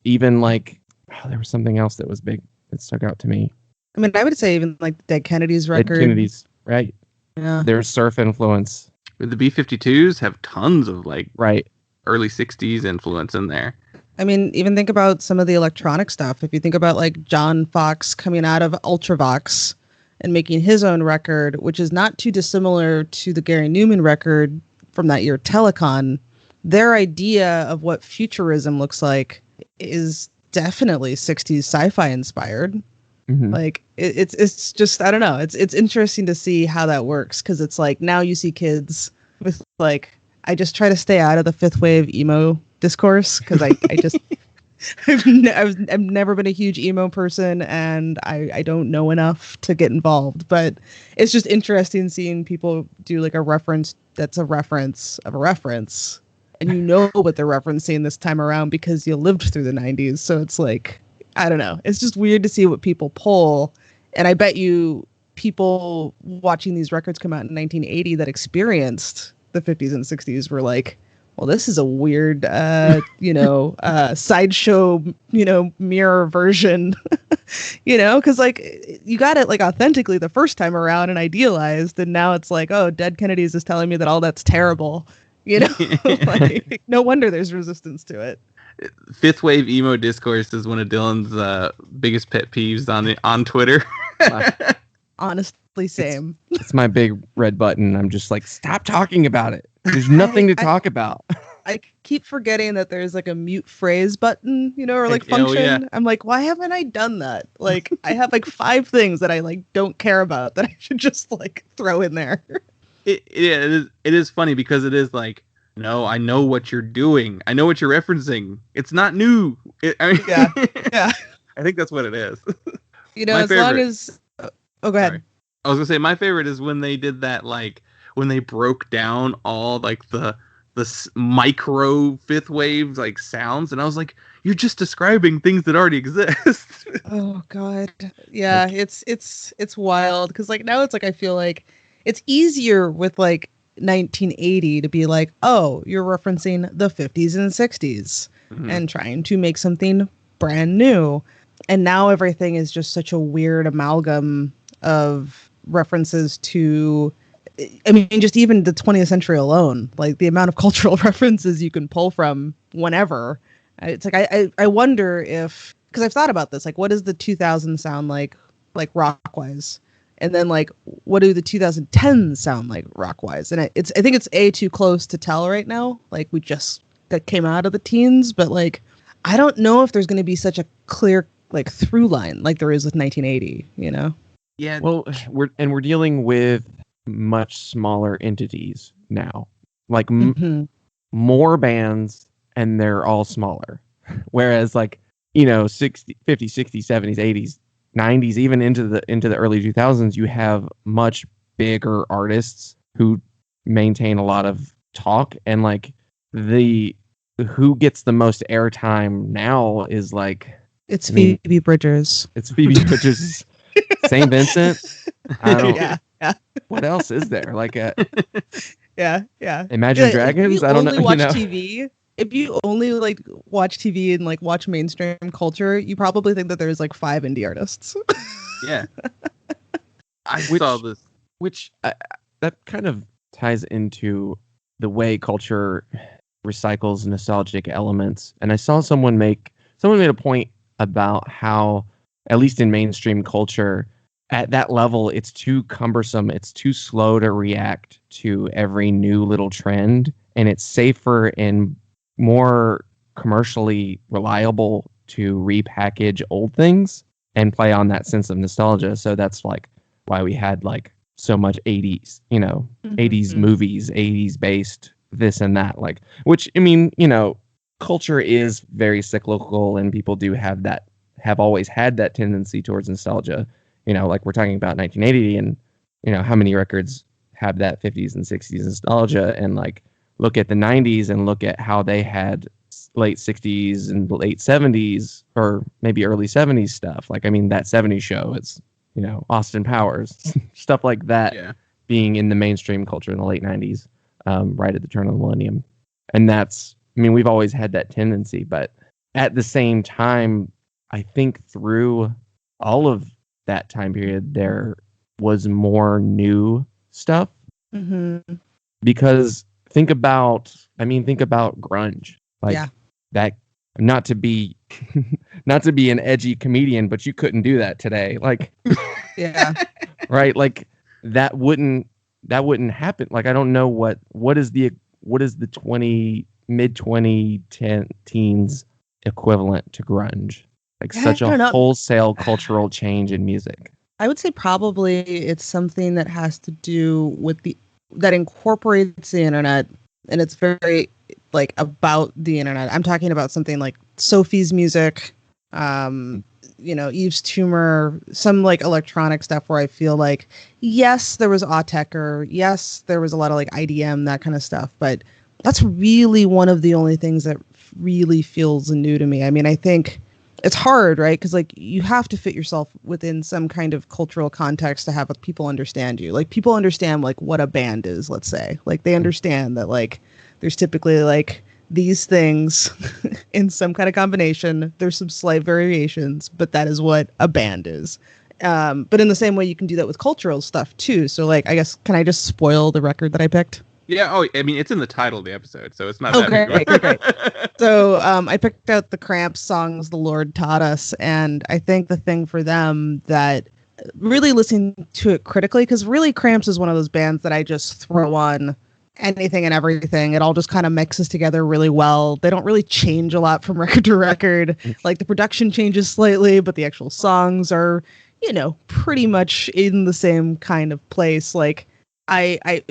even like there was something else that was big that stuck out to me. I mean, I would say even like the Dead Kennedys record. Dead Kennedys, right? Yeah. There's surf influence. The B-52s have tons of like right early 60s influence in there. I mean, even think about some of the electronic stuff. If you think about like John Fox coming out of Ultravox and making his own record, which is not too dissimilar to the Gary Newman record from that year, Telecon, their idea of what futurism looks like is definitely 60s sci-fi inspired. Mm-hmm. Like it's just, I don't know. It's interesting to see how that works. Cause it's like, now you see kids with like, I just try to stay out of the fifth wave emo discourse. Cause I just, I've never been a huge emo person and I don't know enough to get involved, but it's just interesting seeing people do like a reference that's a reference of a reference, and you know what they're referencing this time around because you lived through the 90s. So it's like, I don't know. It's just weird to see what people pull. And I bet you people watching these records come out in 1980 that experienced the 50s and 60s were like, well, this is a weird, sideshow, mirror version, because like you got it like authentically the first time around and idealized. And now it's like, oh, Dead Kennedys is telling me that all that's terrible, like, no wonder there's resistance to it. Fifth wave emo discourse is one of Dylan's biggest pet peeves on Twitter. Honestly, same. It's my big red button. I'm just like, stop talking about it. There's nothing to talk about. I keep forgetting that there's like a mute phrase button, or like function. Yeah. I'm like, why haven't I done that? Like, I have like 5 things that I like don't care about that I should just like throw in there. It is funny because it is like, no, I know what you're doing. I know what you're referencing. It's not new. Yeah. I think that's what it is. As favorite. Long as... Oh, go ahead. Sorry. I was going to say, my favorite is when they did that, like, when they broke down all, like, the micro fifth wave, like, sounds. And I was like, you're just describing things that already exist. Oh, God. Yeah, it's wild. Because, like, now it's like, I feel like it's easier with, like, 1980 to be like, oh, you're referencing the 50s and 60s and trying to make something brand new. And now everything is just such a weird amalgam of references to, I mean, just even the 20th century alone, like the amount of cultural references you can pull from whenever. It's like, I wonder if, because I've thought about this, like, what does the 2000s sound like rock-wise? And then, like, what do the 2010s sound like rock-wise? And I think it's too close to tell right now. Like, we just came out of the teens, but, like, I don't know if there's going to be such a clear, like, through line like there is with 1980, Yeah. Well, we're dealing with much smaller entities now. Like, more bands, and they're all smaller. Whereas, like, 50s, 60s, 70s, 80s, 90s, even into the early 2000s, you have much bigger artists who maintain a lot of talk, and like who gets the most airtime now is like Phoebe Bridgers. It's Phoebe Bridgers, St. Vincent. I don't. Yeah. What else is there? Like yeah. Imagine Dragons. I don't know. Watch TV. If you only like watch TV and like watch mainstream culture, you probably think that there's like 5 indie artists. Yeah. I saw this. Which that kind of ties into the way culture recycles nostalgic elements. And I saw someone made a point about how at least in mainstream culture, at that level, it's too cumbersome. It's too slow to react to every new little trend. And it's safer and more commercially reliable to repackage old things and play on that sense of nostalgia. So that's like why we had like so much 80s, 80s movies, 80s based this and that, like, which, I mean, culture is very cyclical and people do have always had that tendency towards nostalgia. Like we're talking about 1980 and, how many records have that 50s and 60s nostalgia, and like look at the 90s and look at how they had late 60s and late 70s or maybe early 70s stuff. Like, I mean, that 70s show, it's, Austin Powers, stuff like that being in the mainstream culture in the late 90s, right at the turn of the millennium. And that's, I mean, we've always had that tendency, but at the same time, I think through all of that time period, there was more new stuff. Because think about grunge, like that, not to be an edgy comedian, but you couldn't do that today. Like, right. Like that wouldn't happen. Like, I don't know what is the mid 2010 teens equivalent to grunge. Like such a wholesale cultural change in music. I would say probably it's something that has to do with that incorporates the internet, and it's very like about the internet. I'm talking about something like Sophie's music, Eve's Tumor, some like electronic stuff where I feel like, yes, there was Autechre, yes, there was a lot of like IDM, that kind of stuff, but that's really one of the only things that really feels new to me. I mean, I think it's hard, right? Because like you have to fit yourself within some kind of cultural context to have people understand you. Like people understand like what a band is, let's say. Like they understand that like there's typically like these things in some kind of combination. There's some slight variations, but that is what a band is. But in the same way, you can do that with cultural stuff too. So like, I guess, can I just spoil the record that I picked? Yeah. Oh, I mean, it's in the title of the episode, so it's not that great. So I picked out the Cramps songs, The Lord Taught Us. And I think the thing for them that really listening to it critically, because really Cramps is one of those bands that I just throw on anything and everything. It all just kind of mixes together really well. They don't really change a lot from record to record. Like the production changes slightly, but the actual songs are, pretty much in the same kind of place. Like I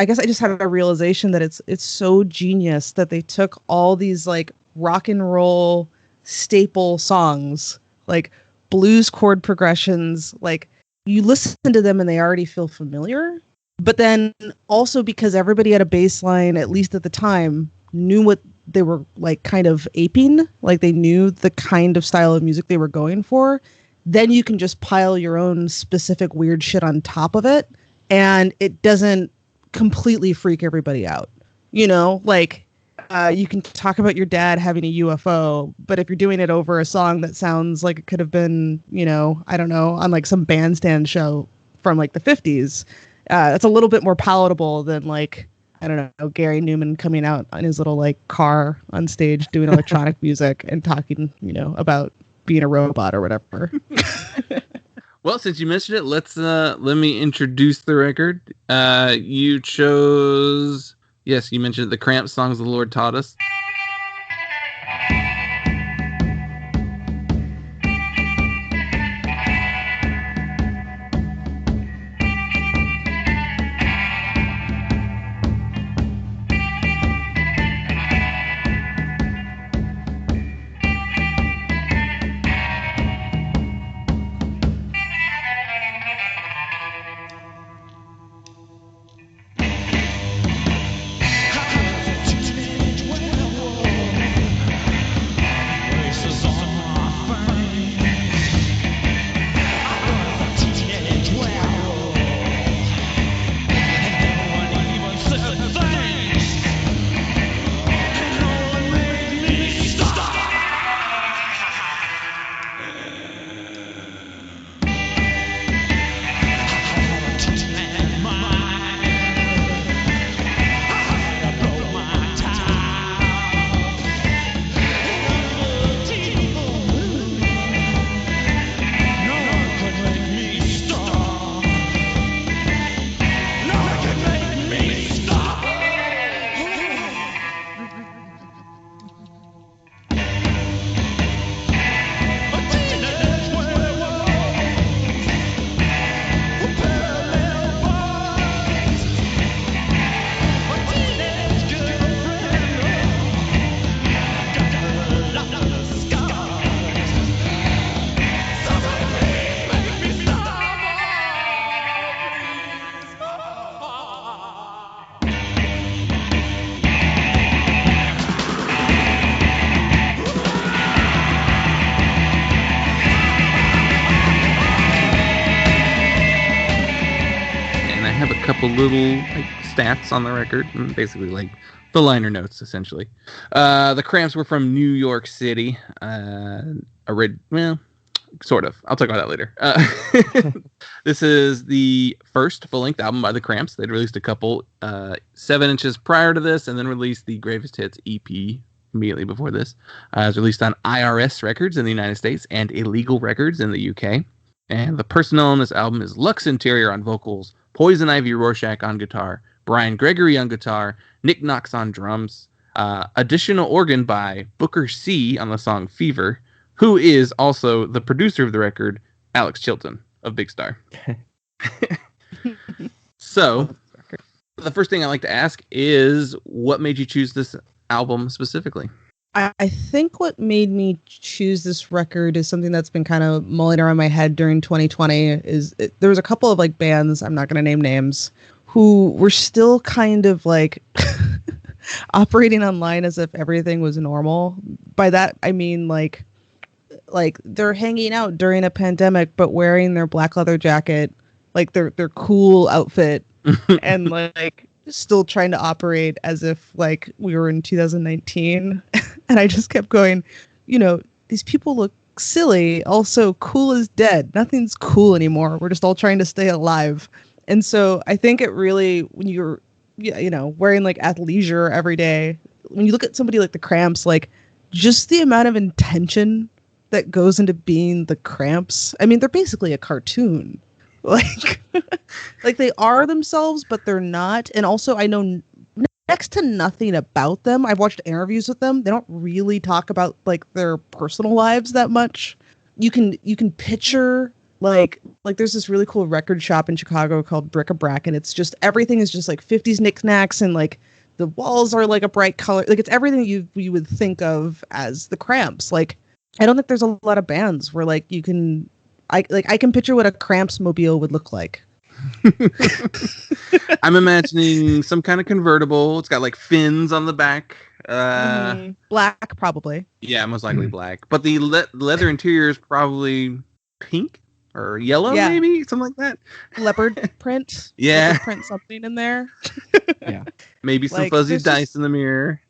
guess I just had a realization that it's so genius that they took all these like rock and roll staple songs, like blues chord progressions, like you listen to them and they already feel familiar. But then also because everybody had a bass line, at least at the time, knew what they were like kind of aping, like they knew the kind of style of music they were going for. Then you can just pile your own specific weird shit on top of it. And it doesn't completely freak everybody out. Like you can talk about your dad having a UFO, but if you're doing it over a song that sounds like it could have been, I don't know, on like some bandstand show from like the 50s, it's a little bit more palatable than like, I don't know, Gary Newman coming out on his little like car on stage doing electronic music and talking, about being a robot or whatever. Well, since you mentioned it, let me introduce the record. You chose, yes, you mentioned the Cramps songs The Lord Taught Us. couple little like stats on the record, and basically like the liner notes essentially. The Cramps were from New York City. Well, sort of. I'll talk about that later. This is the first full-length album by the Cramps. They'd released a couple 7 inches prior to this, and then released the Greatest Hits EP immediately before this. It was released on IRS Records in the United States and Illegal Records in the UK. And the personnel on this album is Lux Interior on vocals, Poison Ivy Rorschach on guitar, Brian Gregory on guitar, Nick Knox on drums, additional organ by Booker C on the song Fever, who is also the producer of the record, Alex Chilton of Big Star. So, the first thing I like to ask is, what made you choose this album specifically? I think what made me choose this record is something that's been kind of mulling around my head during 2020. There was a couple of like bands, I'm not going to name names, who were still kind of like operating online as if everything was normal. By that, I mean like they're hanging out during a pandemic, but wearing their black leather jacket, like their cool outfit, and like still trying to operate as if like we were in 2019. And I just kept going, these people look silly. Also, cool is dead. Nothing's cool anymore. We're just all trying to stay alive. And so I think it really, when you're, wearing like athleisure every day, when you look at somebody like the Cramps, like just the amount of intention that goes into being the Cramps. I mean, they're basically a cartoon. Like they are themselves, but they're not. And also, I know next to nothing about them. I've watched interviews with them. They don't really talk about like their personal lives that much. You can picture like there's this really cool record shop in Chicago called Bric-a-Brac, and it's just everything is just like 50s knickknacks, and like the walls are like a bright color. Like it's everything you would think of as the Cramps. Like I don't think there's a lot of bands where like you can. I can picture what a Cramps mobile would look like. I'm imagining some kind of convertible. It's got like fins on the back. Black, probably. Yeah, most likely black. But the leather interior is probably pink or yellow, maybe something like that. Leopard print. Yeah, leopard print something in there. Yeah, maybe some fuzzy dice in the mirror.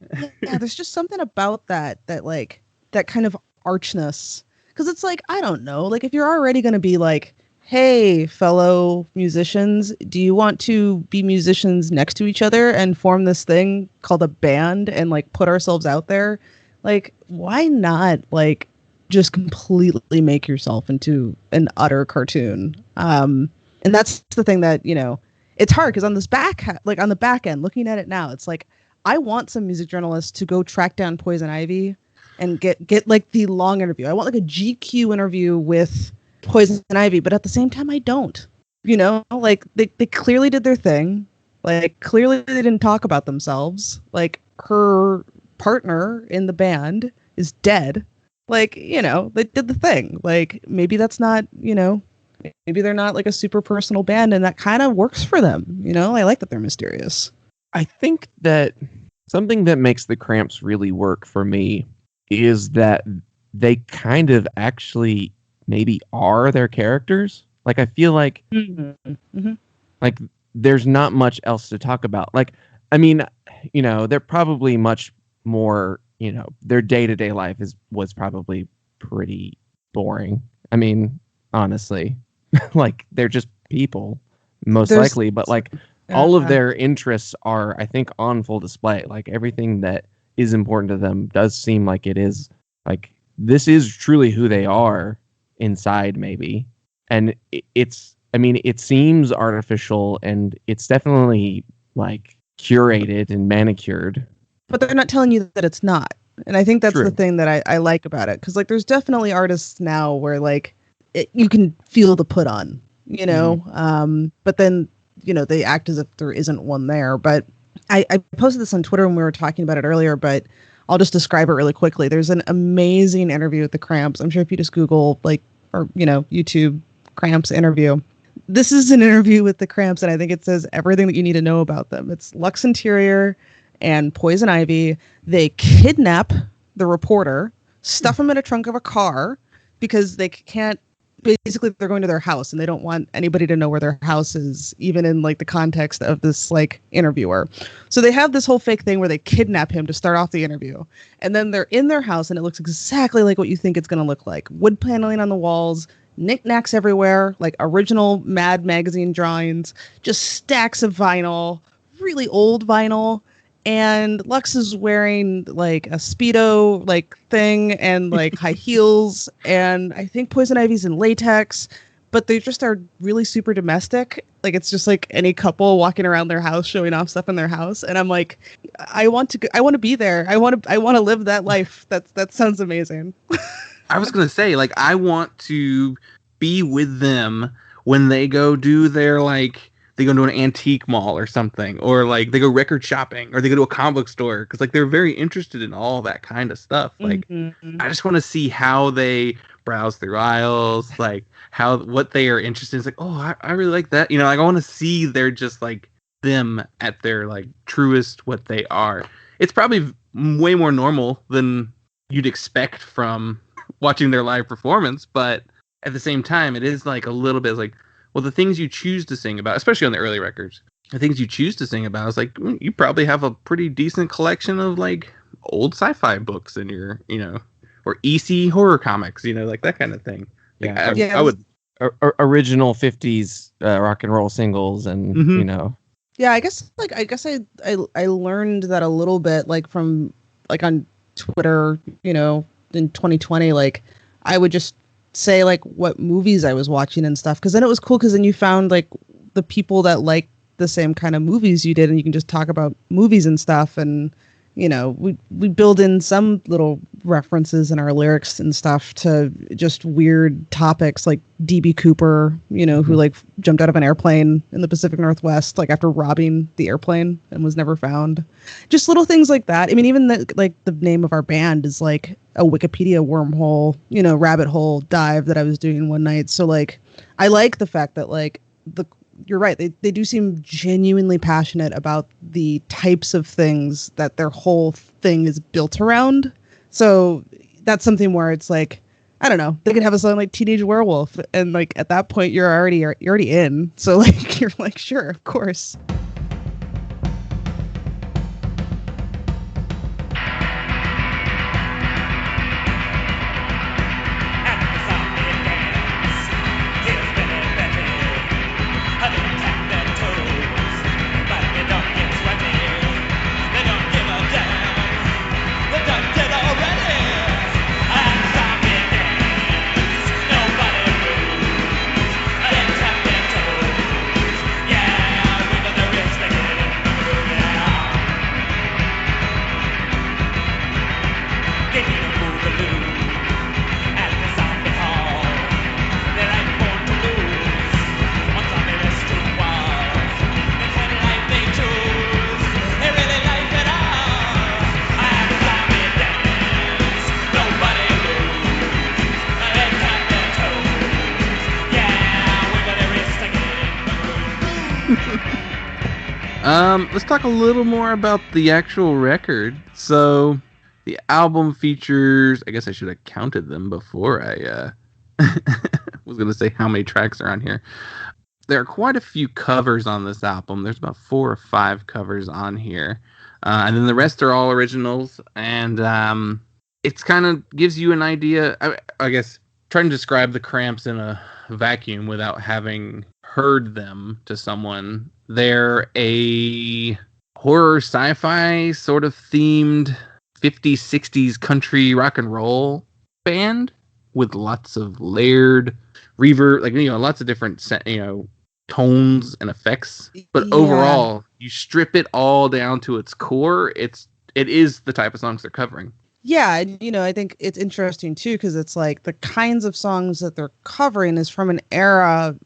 Yeah, there's just something about that like that kind of archness. Because it's like, I don't know, like if you're already going to be like, hey, fellow musicians, do you want to be musicians next to each other and form this thing called a band and like put ourselves out there? Like, why not like just completely make yourself into an utter cartoon? And that's the thing that, it's hard because on the back end, looking at it now, it's like, I want some music journalists to go track down Poison Ivy and get like the long interview. I want like a GQ interview with Poison Ivy, but at the same time, I don't. Like they clearly did their thing. Like clearly they didn't talk about themselves. Like her partner in the band is dead. Like, they did the thing. Like maybe that's not, maybe they're not like a super personal band, and that kind of works for them. I like that they're mysterious. I think that something that makes the Cramps really work for me is that they kind of actually maybe are their characters. Like I feel like like there's not much else to talk about. Like, I mean, they're probably much more, their day-to-day life was probably pretty boring. I mean, honestly, like they're just people most likely, but like all of their interests are, I think, on full display. Like everything that is important to them does seem like it is like this is truly who they are inside, maybe. And it seems artificial, and it's definitely like curated and manicured, but they're not telling you that it's not. And I think that's the thing that I like about it, because like there's definitely artists now where like you can feel the put on, but then they act as if there isn't one there. But I posted this on Twitter when we were talking about it earlier, but I'll just describe it really quickly. There's an amazing interview with the Cramps. I'm sure if you just Google YouTube Cramps interview. This is an interview with the Cramps, and I think it says everything that you need to know about them. It's Lux Interior and Poison Ivy. They kidnap the reporter, stuff him in a trunk of a car because they can't basically they're going to their house and they don't want anybody to know where their house is, even in like the context of this like interviewer. So they have this whole fake thing where they kidnap him to start off the interview, and then they're in their house and it looks exactly like what you think it's going to look like. Wood paneling on the walls, knickknacks everywhere, like original Mad magazine drawings, just stacks of vinyl, really old vinyl. And Lux is wearing like a Speedo like thing and like high heels, and I think Poison Ivy's in latex, but they just are really super domestic. Like it's just like any couple walking around their house showing off stuff in their house, and I'm like, I want to be there. I want to live that life. That sounds amazing. I was gonna say, like, I want to be with them when they go do their like. They go to an antique mall or something, or like they go record shopping, or they go to a comic book store, because like they're very interested in all that kind of stuff. Like, I just want to see how they browse through aisles, like what they are interested in. It's like, oh, I really like that. You know, like I want to see they're just like them at their like truest what they are. It's probably way more normal than you'd expect from watching their live performance, but at the same time, it is like a little bit like. Well, the things you choose to sing about, especially on the early records, the things you choose to sing about is like, you probably have a pretty decent collection of like old sci-fi books in your, you know, or EC horror comics, you know, like that kind of thing. Like, I would. Original 50s rock and roll singles and, you know. Yeah, I guess I learned that a little bit like from like on Twitter, you know, in 2020, like I would just say like what movies I was watching and stuff, because then it was cool, because then you found like the people that like the same kind of movies you did, and you can just talk about movies and stuff. And you know, we build in some little references in our lyrics and stuff to just weird topics like DB Cooper, you know, who like jumped out of an airplane in the Pacific Northwest like after robbing the airplane and was never found. Just little things like that. I mean, even the name of our band is like a Wikipedia wormhole, you know, rabbit hole dive that I was doing one night. So like I like the fact that like you're right, they do seem genuinely passionate about the types of things that their whole thing is built around. So that's something where it's like, I don't know, they could have a song like Teenage Werewolf, and like at that point you're already in. So like you're like, sure, of course. Let's talk a little more about the actual record. So, the album features, I guess I should have counted them before I was going to say how many tracks are on here. There are quite a few covers on this album. There's about 4 or 5 covers on here. And then the rest are all originals. And it's kind of gives you an idea, I guess, trying to describe the Cramps in a vacuum without having heard them to someone. They're a horror sci-fi sort of themed 50s, 60s country rock and roll band with lots of layered reverb, like, you know, lots of different, you know, tones and effects. But overall, you strip it all down to its core. It is the type of songs they're covering. Yeah, and you know, I think it's interesting too, because it's like the kinds of songs that they're covering is from an era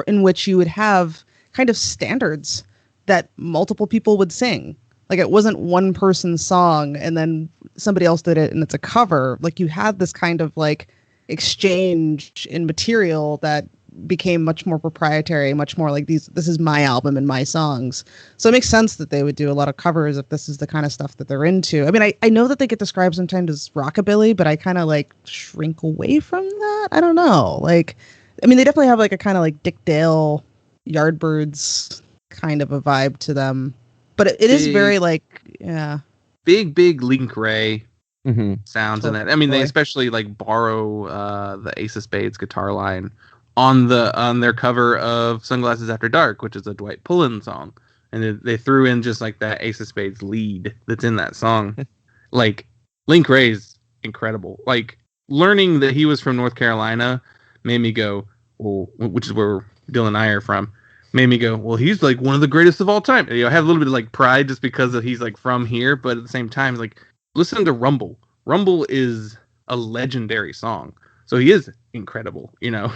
in which you would have kind of standards that multiple people would sing. Like it wasn't one person's song and then somebody else did it and it's a cover. Like you had this kind of like exchange in material that became much more proprietary, much more like this is my album and my songs. So it makes sense that they would do a lot of covers if this is the kind of stuff that they're into. I mean, I know that they get described sometimes as rockabilly, but I kind of like shrink away from that. I don't know. Like, I mean, they definitely have like a kind of like Dick Dale, Yardbirds kind of a vibe to them. But it is very like, yeah. Big Link Ray Mm-hmm. sounds in that. I mean, they especially like borrow the Ace of Spades guitar line on their cover of Sunglasses After Dark, which is a Dwight Pullen song, and they threw in just like that Ace of Spades lead that's in that song. Like Link Ray's incredible. Like learning that he was from North Carolina made me go, well, which is where Dylan and I are from. Made me go, well, he's like one of the greatest of all time. You know, I have a little bit of like pride just because he's like from here, but at the same time, like listen to Rumble. Rumble is a legendary song, so he is incredible, you know.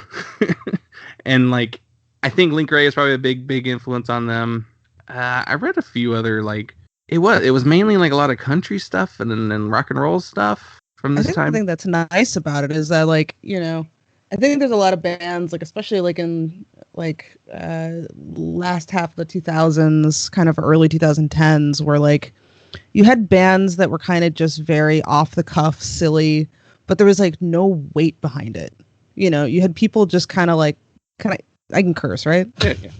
And like, I think Link Ray is probably a big influence on them. I read a few other like it was mainly like a lot of country stuff and then rock and roll stuff from this time. I think that's nice about it is that like, you know, I think there's a lot of bands, like especially like in like last half of the 2000s, kind of early 2010s, where like you had bands that were kind of just very off the cuff, silly, but there was like no weight behind it. You know, you had people just kind of I can curse, right? Yeah.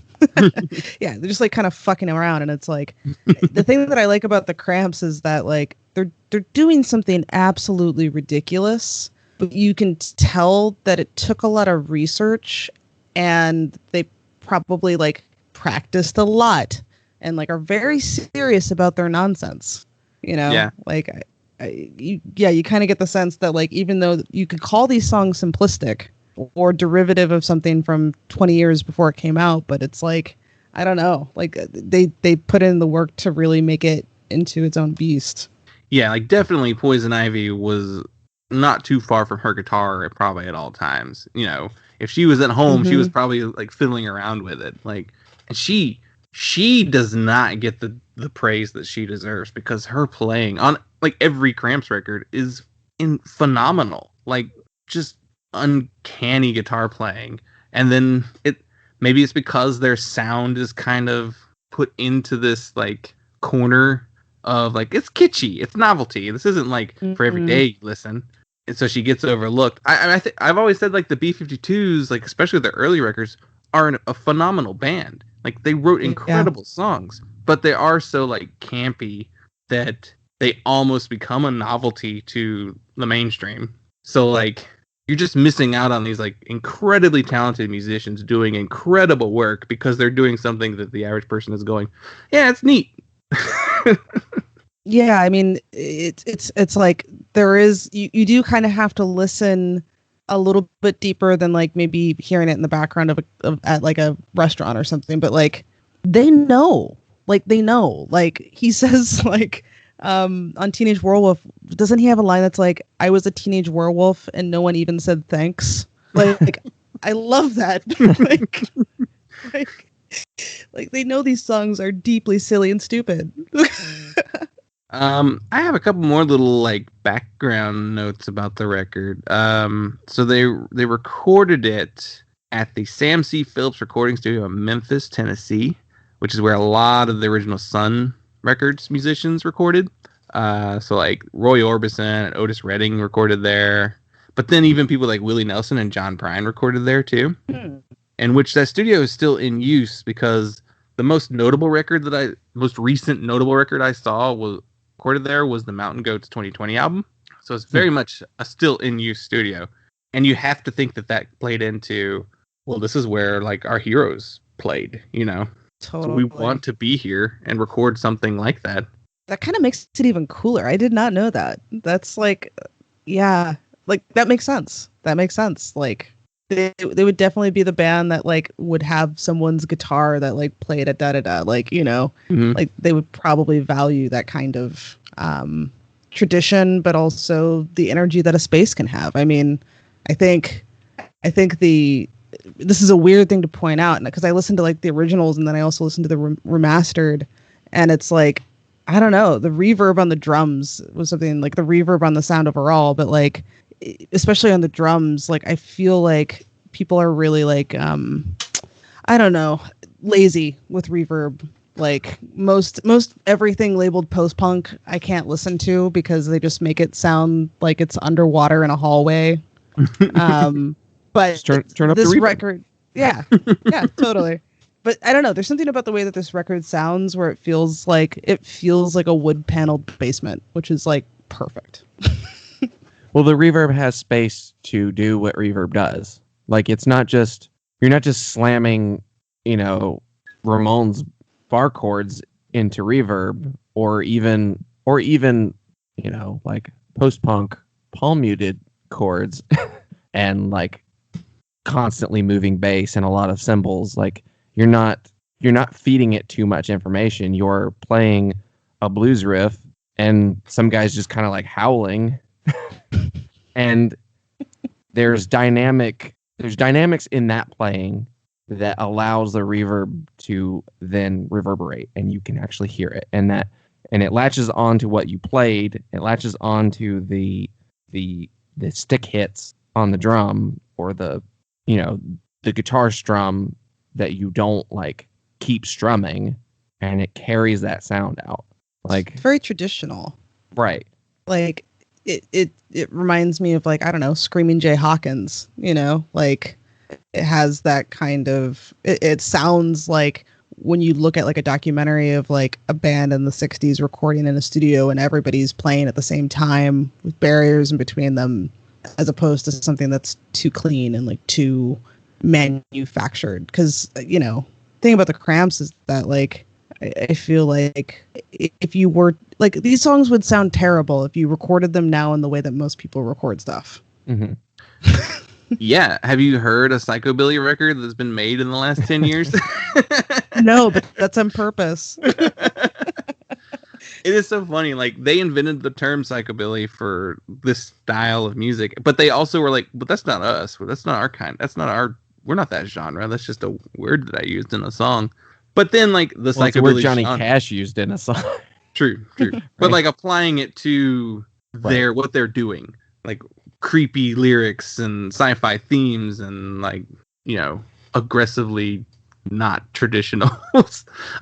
Yeah, they're just like kind of fucking around, and it's like the thing that I like about the Cramps is that like they're doing something absolutely ridiculous, but you can tell that it took a lot of research, and they probably like practiced a lot, and like are very serious about their nonsense. You know, Yeah. like you kind of get the sense that like even though you could call these songs simplistic or derivative of something from 20 years before it came out, but it's like, I don't know, like they put in the work to really make it into its own beast. Yeah, like definitely Poison Ivy was not too far from her guitar probably at all times. You know, if she was at home, she was probably like fiddling around with it. Like, and she does not get the praise that she deserves because her playing on like every Cramps record is phenomenal. Like just uncanny guitar playing. And then maybe it's because their sound is kind of put into this like corner of like, it's kitschy, it's novelty, this isn't like for every day you listen, and so she gets overlooked. I've always said like the B-52s, like especially the early records, are a phenomenal band. Like they wrote incredible songs, but they are so like campy that they almost become a novelty to the mainstream. So like you're just missing out on these like incredibly talented musicians doing incredible work because they're doing something that the average person is going, yeah, it's neat. Yeah, I mean, it's like there is you do kind of have to listen a little bit deeper than like maybe hearing it in the background of at like a restaurant or something. But like they know like he says like on Teenage Werewolf, doesn't he have a line that's like, I was a teenage werewolf and no one even said thanks? Like I love that. like they know these songs are deeply silly and stupid. I have a couple more little like background notes about the record. So they recorded it at the Sam C. Phillips recording studio in Memphis, Tennessee, which is where a lot of the original Sun Records musicians recorded. So like Roy Orbison and Otis Redding recorded there, but then even people like Willie Nelson and John Prine recorded there too. And which that studio is still in use because the most recent notable record I saw was recorded there was the Mountain Goats 2020 album. So it's very much a still in use studio. And you have to think that played into, well, this is where like our heroes played, you know? Totally. So we want to be here and record something like that. That kind of makes it even cooler. I did not know that. That's like, yeah, like that makes sense. Like they would definitely be the band that like would have someone's guitar that like played at da-da-da. Like, you know, like they would probably value that kind of tradition, but also the energy that a space can have. I mean, I think this is a weird thing to point out because I listened to like the originals and then I also listened to the remastered, and it's like, I don't know, the reverb on the drums was something like the reverb on the sound overall, but like especially on the drums, like I feel like people are really like I don't know, lazy with reverb. Like most everything labeled post-punk I can't listen to because they just make it sound like it's underwater in a hallway. But Just turn up this the reverb. record, yeah, totally. But I don't know. There's something about the way that this record sounds where it feels like a wood paneled basement, which is like perfect. Well, the reverb has space to do what reverb does. Like you're not just slamming, Ramones bar chords into reverb or even like post-punk palm muted chords and like constantly moving bass and a lot of cymbals. Like you're not feeding it too much information. You're playing a blues riff and some guy's just kind of like howling and there's dynamics in that playing that allows the reverb to then reverberate and you can actually hear it. And it latches onto what you played. It latches onto the stick hits on the drum or the guitar strum that you don't like keep strumming, and it carries that sound out. Like It's very traditional. right. Like it reminds me of like, I don't know, Screaming Jay Hawkins, like it has that kind of it sounds like when you look at like a documentary of like a band in the 60s recording in a studio and everybody's playing at the same time with barriers in between them, as opposed to something that's too clean and like too manufactured. Because the thing about the Cramps is that like I feel like if you were like, these songs would sound terrible if you recorded them now in the way that most people record stuff. Mm-hmm. Yeah. Have you heard a psychobilly record that's been made in the last 10 years? No, but that's on purpose. It is so funny. Like, they invented the term psychobilly for this style of music, but they also were like, but that's not us. That's not our kind. We're not that genre. That's just a word that I used in a song. But then, like, the Well, it's a psychobilly word Johnny genre, Cash used in a song. True. But like applying it to what they're doing, like creepy lyrics and sci-fi themes and like, aggressively not traditional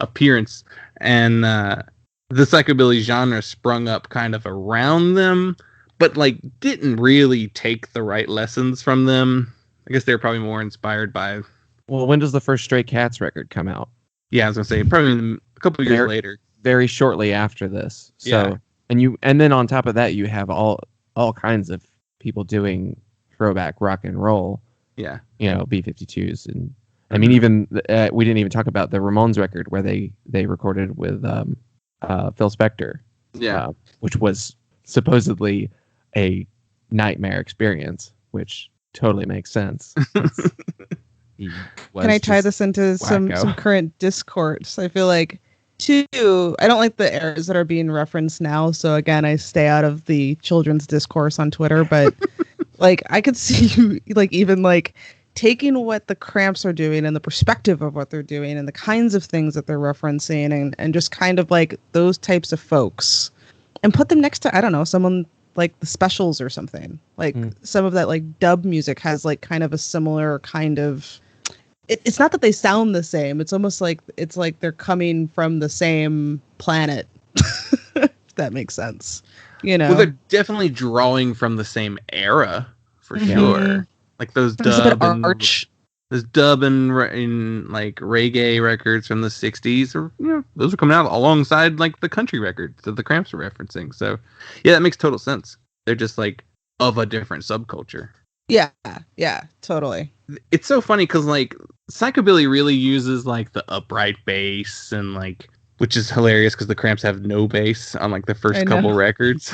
appearance. And the psychobilly genre sprung up kind of around them, but like didn't really take the right lessons from them. I guess they're probably more inspired by. Well, when does the first Stray Cats record come out? Yeah, I was gonna say probably a couple of years later. Very shortly after this. So Yeah. and then on top of that you have all kinds of people doing throwback rock and roll. Yeah. B-52s and I mean even we didn't even talk about the Ramones record where they recorded with Phil Spector. Yeah. Which was supposedly a nightmare experience, which totally makes sense. Can I tie this into some current discourse? I feel like I don't like the eras that are being referenced now. So again, I stay out of the children's discourse on Twitter, but like I could see you like even like taking what the Cramps are doing and the perspective of what they're doing and the kinds of things that they're referencing and just kind of like those types of folks and put them next to, I don't know, someone like the Specials or something. Like some of that like dub music has like kind of a similar kind of, it's not that they sound the same. It's almost like they're coming from the same planet. If that makes sense. Well, they're definitely drawing from the same era for sure. Like those dub and like reggae records from the 60s, or those are coming out alongside like the country records that the Cramps are referencing. So yeah, that makes total sense. They're just like of a different subculture. Yeah, totally. It's so funny because like psychobilly really uses like the upright bass and like, which is hilarious because the Cramps have no bass on like the first couple records.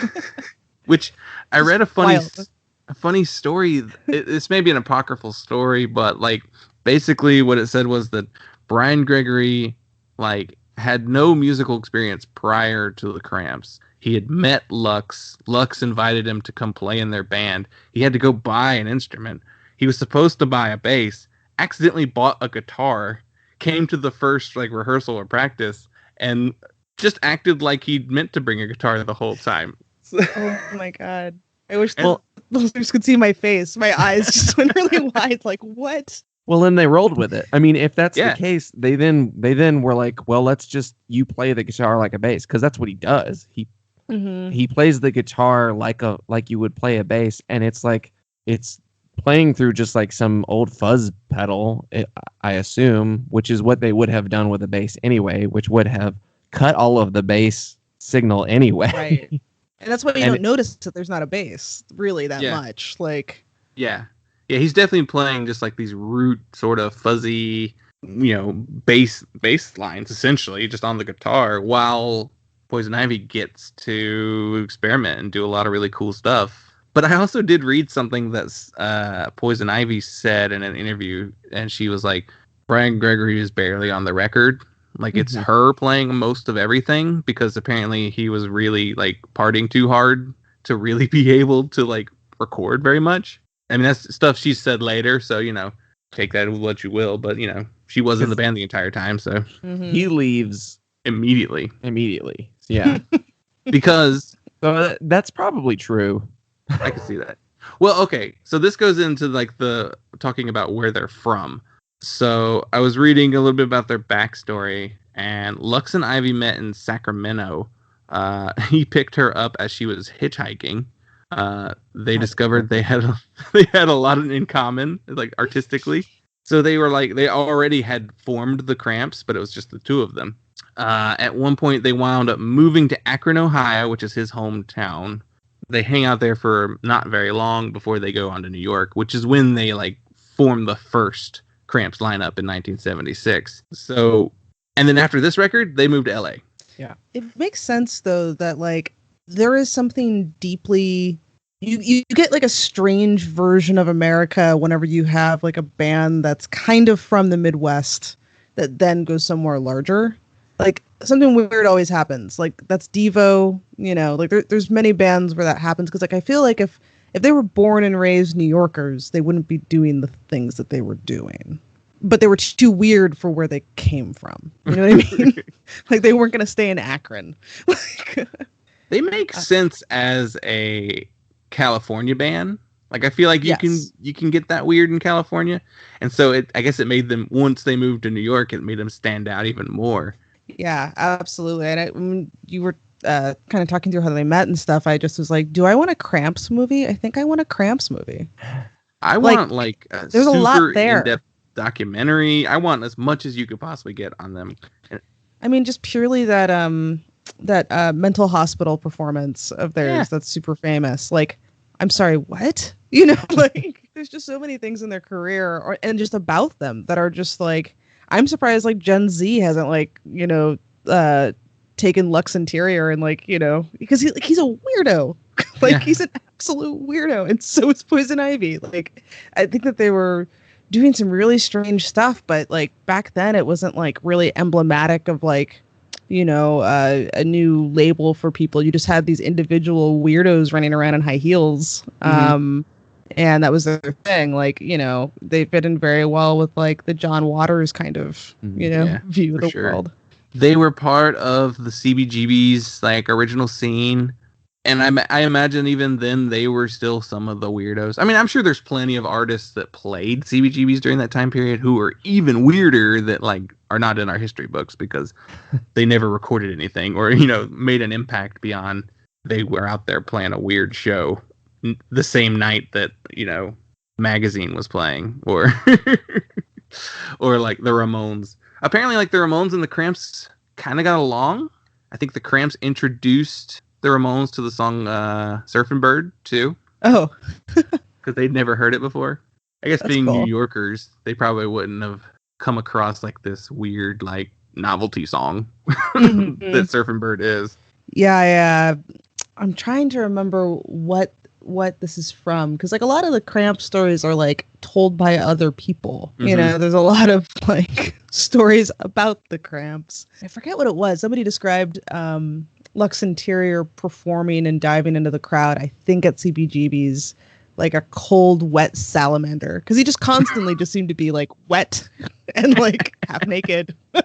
Which I read a funny story. This may be an apocryphal story, but like basically what it said was that Brian Gregory like had no musical experience prior to the Cramps. He had met Lux. Lux invited him to come play in their band. He had to go buy an instrument. He was supposed to buy a bass, accidentally bought a guitar, came to the first like rehearsal or practice, and just acted like he'd meant to bring a guitar the whole time. Oh my God. I wish listeners could see my face. My eyes just went really wide. Like, what? Well, then they rolled with it. I mean, if that's the case, they then were like, well, let's just you play the guitar like a bass, because that's what he does. He plays the guitar like you would play a bass, and it's like it's playing through just like some old fuzz pedal, I assume, which is what they would have done with a bass anyway, which would have cut all of the bass signal anyway. Right. And that's why you don't notice that there's not a bass really that much. Like, yeah, he's definitely playing just like these root sort of fuzzy, bass lines essentially just on the guitar, while Poison Ivy gets to experiment and do a lot of really cool stuff. But I also did read something that Poison Ivy said in an interview, and she was like, Brian Gregory is barely on the record. Like, it's her playing most of everything, because apparently he was really like partying too hard to really be able to like record very much. I mean, that's stuff she said later, so take that with what you will. But she was in the band the entire time, so he leaves immediately. Yeah, because that's probably true. I can see that. Well, okay, so this goes into like the talking about where they're from. So I was reading a little bit about their backstory, and Lux and Ivy met in Sacramento. He picked her up as she was hitchhiking. They discovered they had a lot in common, like artistically. So they already had formed the Cramps, but it was just the two of them. At one point, they wound up moving to Akron, Ohio, which is his hometown. They hang out there for not very long before they go on to New York, which is when they like form the first Cramps lineup in 1976. So, and then after this record, they moved to LA. Yeah. It makes sense though that like there is something deeply you get like a strange version of America whenever you have like a band that's kind of from the Midwest that then goes somewhere larger. Like something weird always happens. Like that's Devo, like there's many bands where that happens, because like I feel like if they were born and raised New Yorkers, they wouldn't be doing the things that they were doing. But they were too weird for where they came from. You know what I mean? Like they weren't going to stay in Akron. They make sense as a California band. Like I feel like you can get that weird in California. And so I guess it made them, once they moved to New York, it made them stand out even more. Yeah, absolutely. And when you were kind of talking through how they met and stuff, I just was like, do I want a Cramps movie? I think I want a Cramps movie. I want like a there's super a lot there. In-depth documentary. I want as much as you could possibly get on them. I mean, just purely that mental hospital performance of theirs that's super famous. Like, I'm sorry, what? Like there's just so many things in their career and just about them that are just like, I'm surprised like Gen Z hasn't like, taken Lux Interior and like, because he's a weirdo. Like he's an absolute weirdo. And so is Poison Ivy. Like, I think that they were doing some really strange stuff, but like back then it wasn't like really emblematic of like, a new label for people. You just had these individual weirdos running around in high heels. And that was their thing. Like, they fit in very well with like the John Waters kind of, view of the world. They were part of the CBGB's like original scene. And I imagine even then they were still some of the weirdos. I mean, I'm sure there's plenty of artists that played CBGBs during that time period who are even weirder that like are not in our history books because they never recorded anything or, made an impact beyond they were out there playing a weird show the same night that, Magazine was playing or or like the Ramones. Apparently like the Ramones and the Cramps kind of got along. I think the Cramps introduced the Ramones to the song Surfin' Bird too. Oh. Because they'd never heard it before. I guess That's being cool. New Yorkers, they probably wouldn't have come across like this weird like novelty song that Surfin' Bird is. Yeah, I'm trying to remember what this is from, because like a lot of the Cramp stories are like told by other people. There's a lot of like stories about the Cramps. I forget what it was. Somebody described Lux Interior performing and diving into the crowd, I think at CBGB's, like a cold, wet salamander, because he just constantly just seemed to be like wet and like half naked. He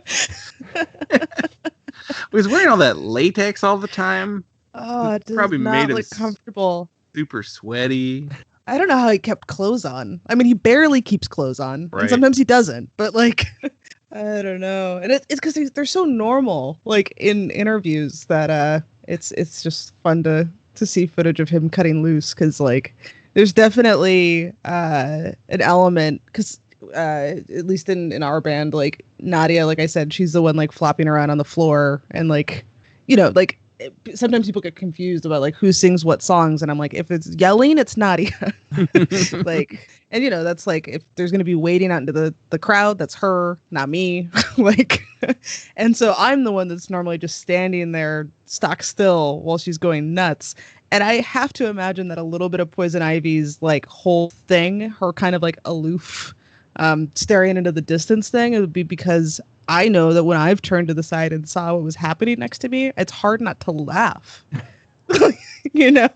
was wearing all that latex all the time. Oh, it does probably not made him look comfortable. super sweaty. I don't know how he kept clothes on. I mean, he barely keeps clothes on, Right. and sometimes he doesn't. But like, I don't know. And it's because they're so normal, like in interviews, that it's just fun to see footage of him cutting loose. Because like, there's definitely an element. Because at least in our band, like Nadia, like I said, she's the one like flopping around on the floor, and like, you know, like. Sometimes people get confused about like who sings what songs, and I'm like, if it's yelling, it's Nadia. Like, and you know, that's like if there's gonna be waiting out into the crowd, that's her, not me. Like, and so I'm the one that's normally just standing there stock still while she's going nuts. And I have to imagine that a little bit of Poison Ivy's like whole thing, her kind of like aloof, staring into the distance thing, it would be because I know that when I've turned to the side and saw what was happening next to me, it's hard not to laugh. You know?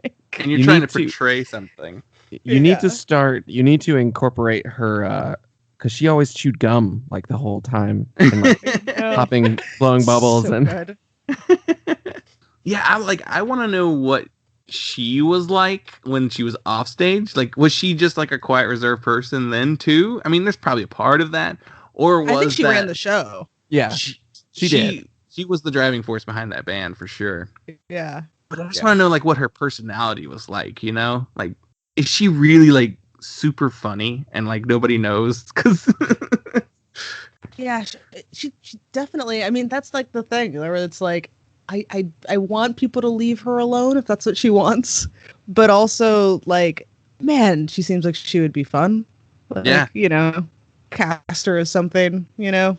Like, And you're You trying to need to- portray something. You need to incorporate her, because she always chewed gum like the whole time, and, like, popping, blowing bubbles, so and good. Yeah, I want to know what she was like when she was off stage. Like, was she just like a quiet, reserved person then too? I mean, there's probably a part of that. Or was I think she that ran the show. yeah, she did. She was the driving force behind that band for sure. Yeah. But I just want to know like what her personality was like, you know? Like, is she really like super funny and like nobody knows? Because Yeah, she definitely, I mean, that's like the thing where it's like, I want people to leave her alone if that's what she wants. But also, like, man, she seems like she would be fun. Like, Yeah. You know, cast her as something, you know?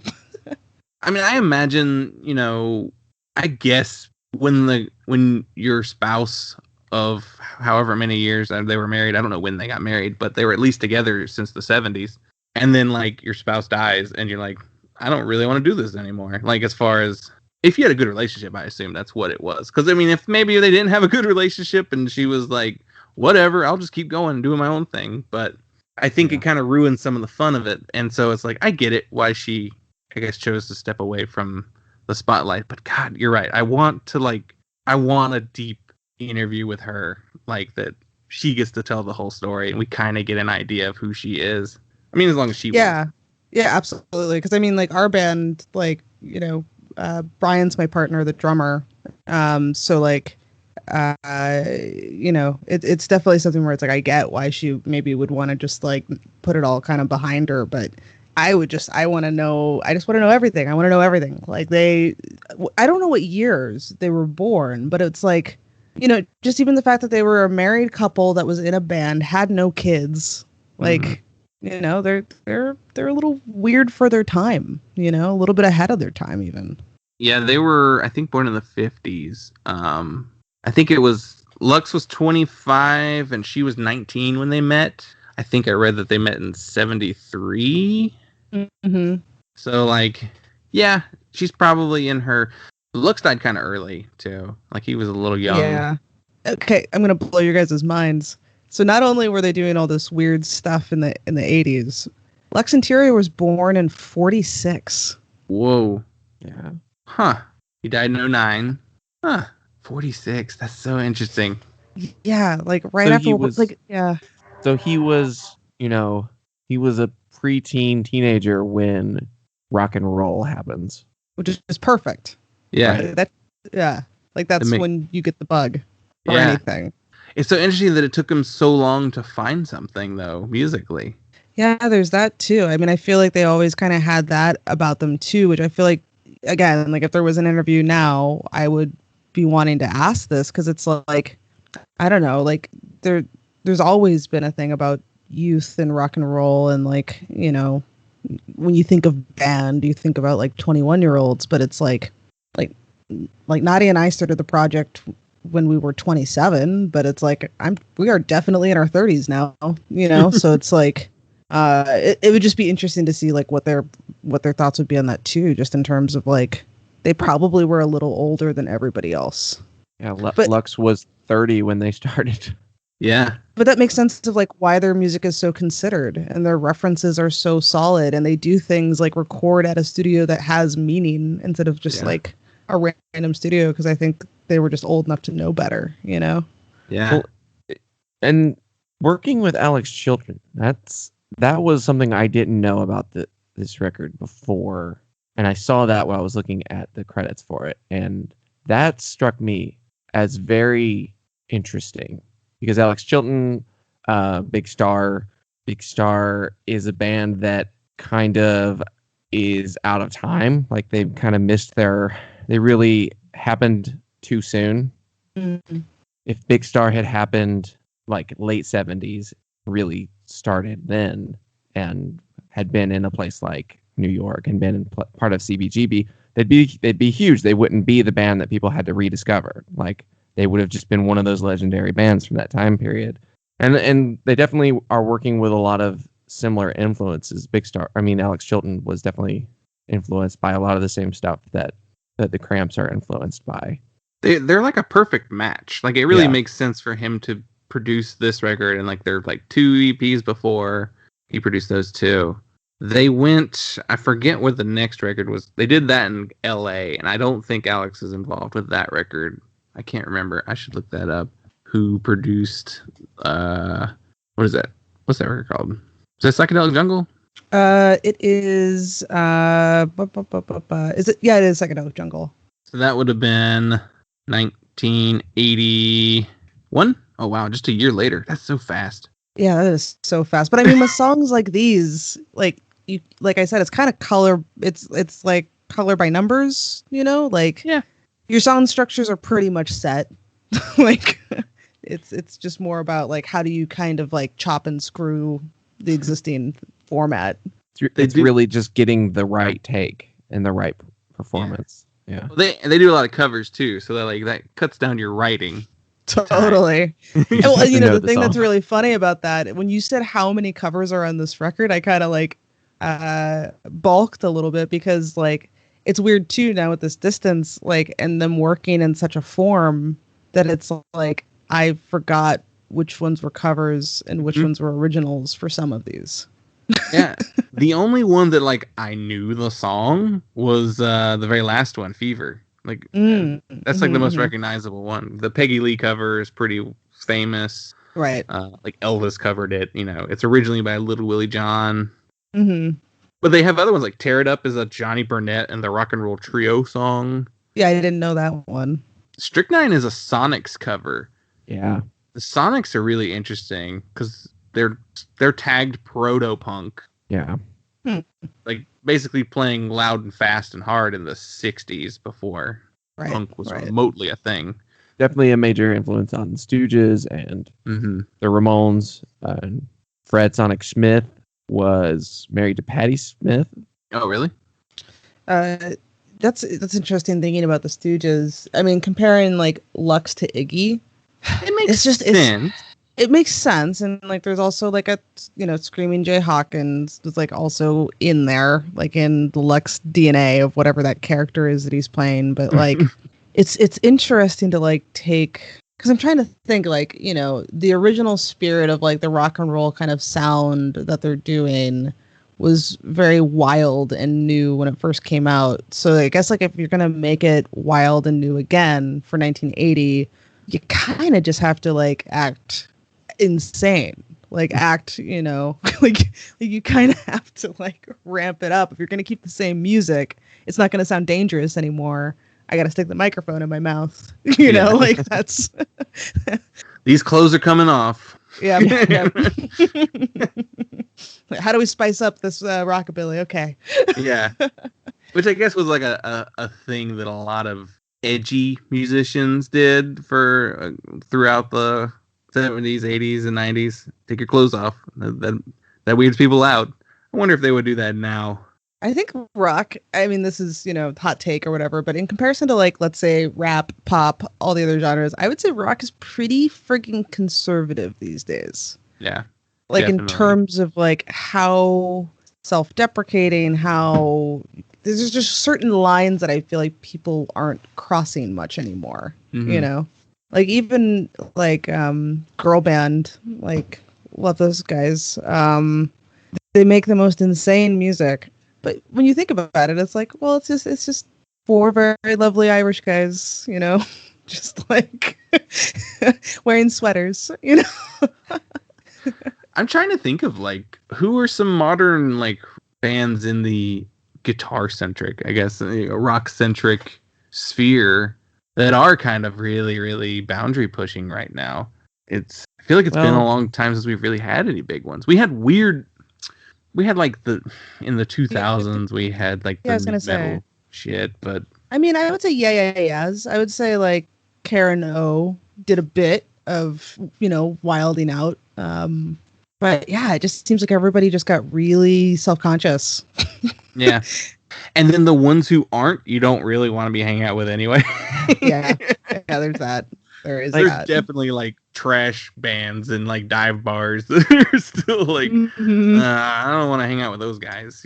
I mean, I imagine, you know, I guess when your spouse of however many years they were married, I don't know when they got married, but they were at least together since the 70s. And then like your spouse dies and you're like, I don't really want to do this anymore. Like, as far as if you had a good relationship, I assume that's what it was. Because I mean, if maybe they didn't have a good relationship and she was like, whatever, I'll just keep going and doing my own thing. But I think it kind of ruined some of the fun of it. And so it's like, I get it why she, I guess, chose to step away from the spotlight. But God, you're right. I want a deep interview with her, like that she gets to tell the whole story and we kind of get an idea of who she is. I mean, as long as she Yeah, absolutely. Because I mean, like our band, like, you know, Brian's my partner, the drummer. So like, you know, it's definitely something where it's like I get why she maybe would want to just like put it all kind of behind her, but I just want to know everything. I want to know everything. Like I don't know what years they were born, but it's like, you know, just even the fact that they were a married couple that was in a band, had no kids, like, you know, they're a little weird for their time, you know, a little bit ahead of their time even. Yeah, they were, I think, born in the 50s. I think it was, Lux was 25 and she was 19 when they met. I think I read that they met in 73. Mm-hmm. So, like, yeah, she's probably in her... Lux died kind of early, too. Like, he was a little young. Yeah. Okay, I'm going to blow your guys' minds. So not only were they doing all this weird stuff in the 80s, Lex Interior was born in 46. Whoa. Yeah. Huh. He died in 09. Huh. 46. That's so interesting. Yeah, like right So after he was- like yeah. So he was, you know, he was a preteen teenager when rock and roll happens. Which is perfect. Yeah. Right? Like that's when you get the bug or Yeah. anything. It's so interesting that it took him so long to find something, though, musically. Yeah, there's that too. I mean, I feel like they always kind of had that about them too, which I feel like, again, like if there was an interview now, I would be wanting to ask this because it's like, I don't know, like there's always been a thing about youth and rock and roll, and like, you know, when you think of band, you think about like 21-year-olds, but it's like Nadia and I started the project when we were 27, but it's like we are definitely in our 30s now, you know. So it's like it would just be interesting to see like what their thoughts would be on that too, just in terms of like they probably were a little older than everybody else. Yeah, But- Lux was 30 when they started. Yeah. But that makes sense of like why their music is so considered and their references are so solid, and they do things like record at a studio that has meaning instead of just like a random studio, because I think they were just old enough to know better, you know. Yeah. Well, and working with Alex Chilton, that was something I didn't know about this record before, and I saw that while I was looking at the credits for it, and that struck me as very interesting because Alex Chilton, Big Star is a band that kind of is out of time. Like they've kind of missed they really happened too soon. Mm-hmm. If Big Star had happened like late 70s, really started then and had been in a place like New York and been in part of CBGB, they'd be huge. They wouldn't be the band that people had to rediscover. Like they would have just been one of those legendary bands from that time period. And they definitely are working with a lot of similar influences. Alex Chilton was definitely influenced by a lot of the same stuff that the Cramps are influenced by. They're like a perfect match. Like it really makes sense for him to produce this record, and like they're like 2 EPs before he produced those two. They went, I forget what the next record was. They did that in LA, and I don't think Alex is involved with that record. I can't remember. I should look that up. Who produced what is that? What's that record called? Is that Psychedelic Jungle? It is is it? Yeah, it is Psychedelic Jungle. So that would have been 1981. Oh wow, just a year later. That's so fast. Yeah, that is so fast. But I mean, with songs like these, like I said, it's kind of color. It's like color by numbers. You know, like your song structures are pretty much set. Like it's just more about like how do you kind of like chop and screw the existing format. It's really just getting the right take and the right performance. Yeah. Well, they do a lot of covers too, so that cuts down your writing. Totally. Well, you know, the thing song. that's really funny about that, when you said how many covers are on this record, I kind of like balked a little bit because like it's weird too now with this distance, like, and them working in such a form that it's like I forgot which ones were covers and which ones were originals for some of these. Yeah. The only one that like I knew the song was the very last one, Fever. Like that's like the most recognizable one. The Peggy Lee cover is pretty famous. Right. Like Elvis covered it, you know. It's originally by Little Willie John. Mm-hmm. But they have other ones like Tear It Up is a Johnny Burnett and the Rock and Roll Trio song. Yeah, I didn't know that one. Strychnine is a Sonics cover. Yeah. The Sonics are really interesting because they're tagged proto-punk. Yeah. Like basically playing loud and fast and hard in the 60s before punk was remotely a thing. Definitely a major influence on the Stooges and the Ramones. And Fred Sonic Smith was married to Patti Smith. Oh, really? That's interesting thinking about the Stooges. I mean, comparing like Lux to Iggy, it makes sense. It makes sense, and like there's also like a Screaming Jay Hawkins was like also in there, like in the Lux DNA of whatever that character is that he's playing. But like it's interesting to like take, because I'm trying to think like the original spirit of like the rock and roll kind of sound that they're doing was very wild and new when it first came out. So I guess like if you're gonna make it wild and new again for 1980, you kind of just have to like act insane, like act like you kind of have to like ramp it up. If you're gonna keep the same music, it's not gonna sound dangerous anymore. I gotta stick the microphone in my mouth. Like that's these clothes are coming off. Yeah. How do we spice up this rockabilly? Okay. Yeah. Which I guess was like a thing that a lot of edgy musicians did for throughout the 70s, 80s, and 90s. Take your clothes off. That weirds people out. I wonder if they would do that now. I think rock, I mean, this is, hot take or whatever, but in comparison to like, let's say rap, pop, all the other genres, I would say rock is pretty friggin' conservative these days. Yeah. Like definitely. In terms of like how self-deprecating, how there's just certain lines that I feel like people aren't crossing much anymore. Like even like girl band, like love those guys. They make the most insane music. But when you think about it, it's like, well, it's just 4 very lovely Irish guys, just like wearing sweaters, you know. I'm trying to think of like who are some modern like bands in the guitar centric, I guess, rock centric sphere that are kind of really, really boundary pushing right now. I feel like it's been a long time since we've really had any big ones. We had like in the 2000s we had like the new metal shit, but I mean, I would say yes. I would say like Karen O did a bit of, you know, wilding out. But yeah, it just seems like everybody just got really self-conscious. Yeah. And then the ones who aren't, you don't really want to be hanging out with anyway. Yeah, there's that. There's definitely like trash bands and like dive bars that are still like, I don't want to hang out with those guys.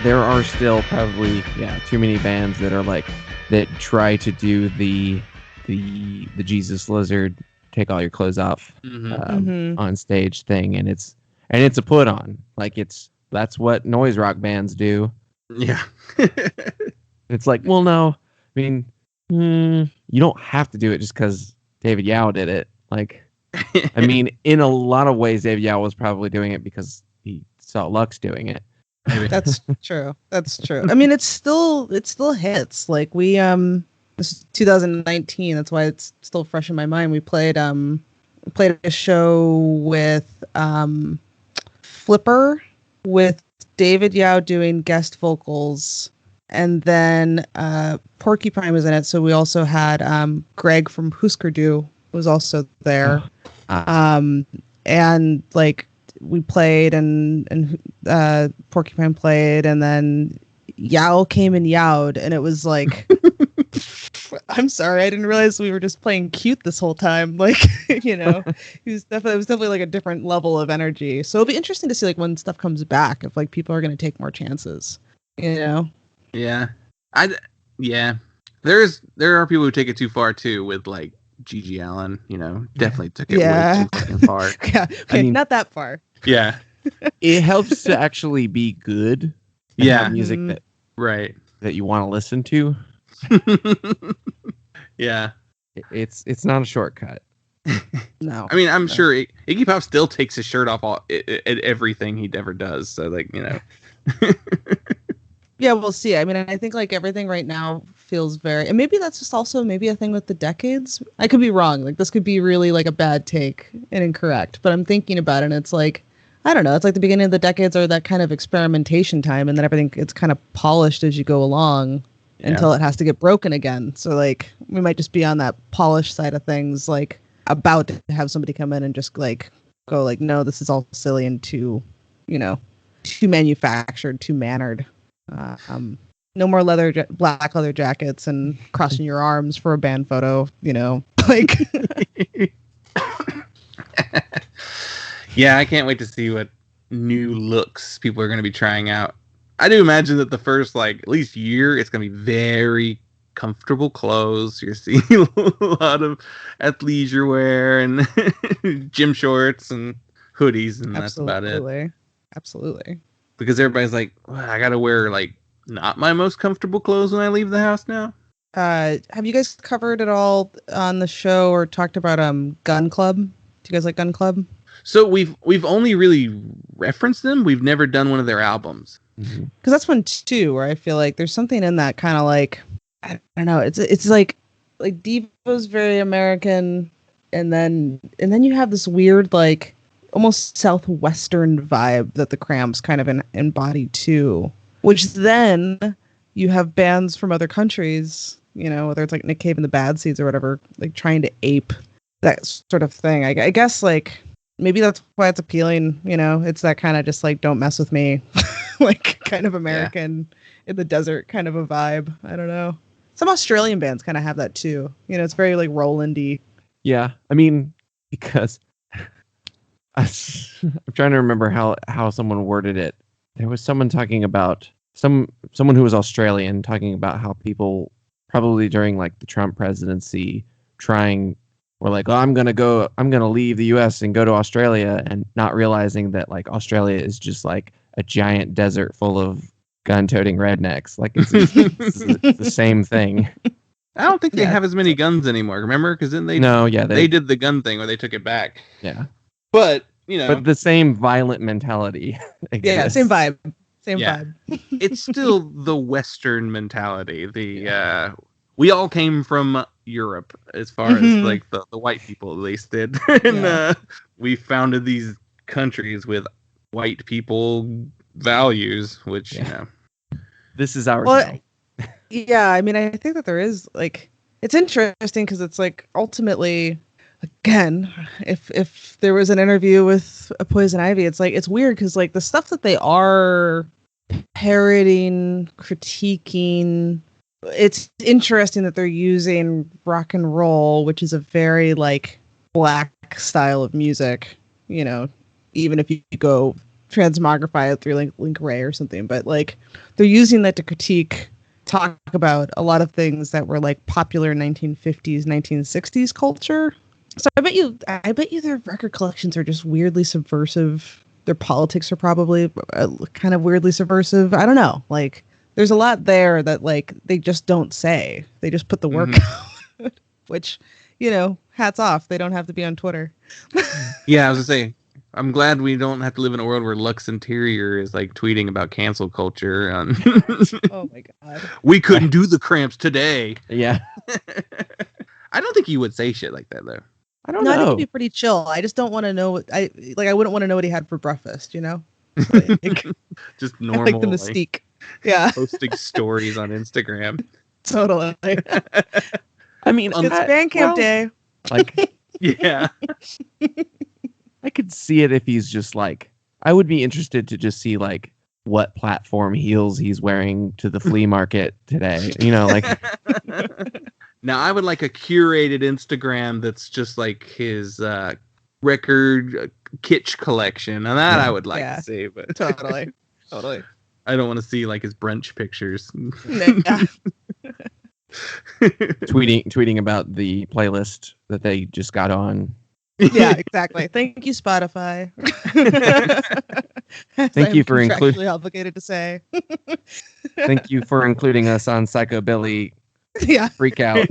There are still probably too many bands that are like that try to do the Jesus Lizard take all your clothes off on stage thing, and it's a put on, like that's what noise rock bands do. Yeah. It's like, well, no, I mean, you don't have to do it just because David Yao did it. Like, I mean, in a lot of ways, David Yao was probably doing it because he saw Lux doing it. That's true. I mean, it still hits. Like this is 2019. That's why it's still fresh in my mind. We played a show with Flipper with David Yao doing guest vocals, and then Porcupine was in it. So we also had Greg from Husker Du was also there, and like. We played and Porcupine played, and then Yao came and yowed, and it was like, I'm sorry, I didn't realize we were just playing cute this whole time. Like, you know, it was definitely like a different level of energy. So it'll be interesting to see like when stuff comes back, if like people are going to take more chances, you know? Yeah. There are people who take it too far too, with like Gigi Allen, you know, definitely took it way too fucking far. Yeah, okay, I mean, not that far. Yeah. It helps to actually be good. Yeah. Music that you want to listen to. Yeah. It's not a shortcut. No. I mean, I'm sure Iggy Pop still takes his shirt off at everything he ever does. So, like, you know. Yeah, we'll see. I mean, I think like everything right now feels very, and maybe that's just also maybe a thing with the decades. I could be wrong. Like this could be really like a bad take and incorrect, but I'm thinking about it and it's like, I don't know. It's like the beginning of the decades are that kind of experimentation time, and then everything it's kind of polished as you go along until it has to get broken again. So like we might just be on that polished side of things, like about to have somebody come in and just like go like, no, this is all silly and too, you know, too manufactured, too mannered. No more black leather jackets and crossing your arms for a band photo, you know, like. Yeah, I can't wait to see what new looks people are going to be trying out. I do imagine that the first like at least year, it's going to be very comfortable clothes. You're seeing a lot of athleisure wear and gym shorts and hoodies, and that's about it. Absolutely. Because everybody's like, well, I got to wear like not my most comfortable clothes when I leave the house now. Have you guys covered at all on the show or talked about Gun Club? Do you guys like Gun Club? So we've only really referenced them. We've never done one of their albums. Because that's one too, where I feel like there's something in that kind of like, I don't know. It's like Devo's very American, and then you have this weird like almost southwestern vibe that the Cramps kind of embody too. Which then you have bands from other countries, you know, whether it's like Nick Cave and the Bad Seeds or whatever, like trying to ape that sort of thing. I guess like maybe that's why it's appealing. You know, it's that kind of just like don't mess with me, like kind of American in the desert kind of a vibe. I don't know. Some Australian bands kind of have that too. You know, it's very like Roland-y. Yeah, I mean, because I'm trying to remember how someone worded it. There was someone talking about someone who was Australian talking about how people probably during like the Trump presidency were like, oh, I'm gonna leave the US and go to Australia, and not realizing that like Australia is just like a giant desert full of gun-toting rednecks. Like it's the same thing. I don't think they have as many guns anymore. Remember? Because then they did the gun thing where they took it back. Yeah. But you know, but the same violent mentality exists. Yeah, same vibe. Same vibe. It's still the Western mentality. We all came from Europe, as far as like the white people at least did, and we founded these countries with white people values, which you know, this is our. Well, yeah, I mean, I think that there is like it's interesting because it's like ultimately. Again, if there was an interview with a Poison Ivy, it's like it's weird because like the stuff that they are parroting, critiquing, it's interesting that they're using rock and roll, which is a very like black style of music. You know, even if you go transmogrify it through Link Ray or something, but like they're using that to talk about a lot of things that were like popular 1950s, 1960s culture. So I bet you their record collections are just weirdly subversive. Their politics are probably kind of weirdly subversive. I don't know. Like there's a lot there that like they just don't say. They just put the work out, which, you know, hats off. They don't have to be on Twitter. Yeah, I was gonna say, I'm glad we don't have to live in a world where Lux Interior is like tweeting about cancel culture. Oh my god. We couldn't do the Cramps today. Yeah. I don't think he would say shit like that though. I don't I think know. it'd be pretty chill. I just don't want to know what I wouldn't want to know what he had for breakfast, you know? Like, Just normal. like the mystique. Yeah. Posting stories on Instagram. Totally. I mean, It's Bandcamp day. Like, Yeah. I could see it if he's just like, I would be interested to just see like what platform heels he's wearing to the flea market today. You know, like. Now, I would like a curated Instagram that's just like his record kitsch collection, and that I would like to see. But Totally. I don't want to see like his brunch pictures. Yeah. tweeting about the playlist that they just got on. Yeah, exactly. Thank you, Spotify. Thank you for including. Obligated to say. Thank you for including us on Psychobilly. Yeah. Freak out.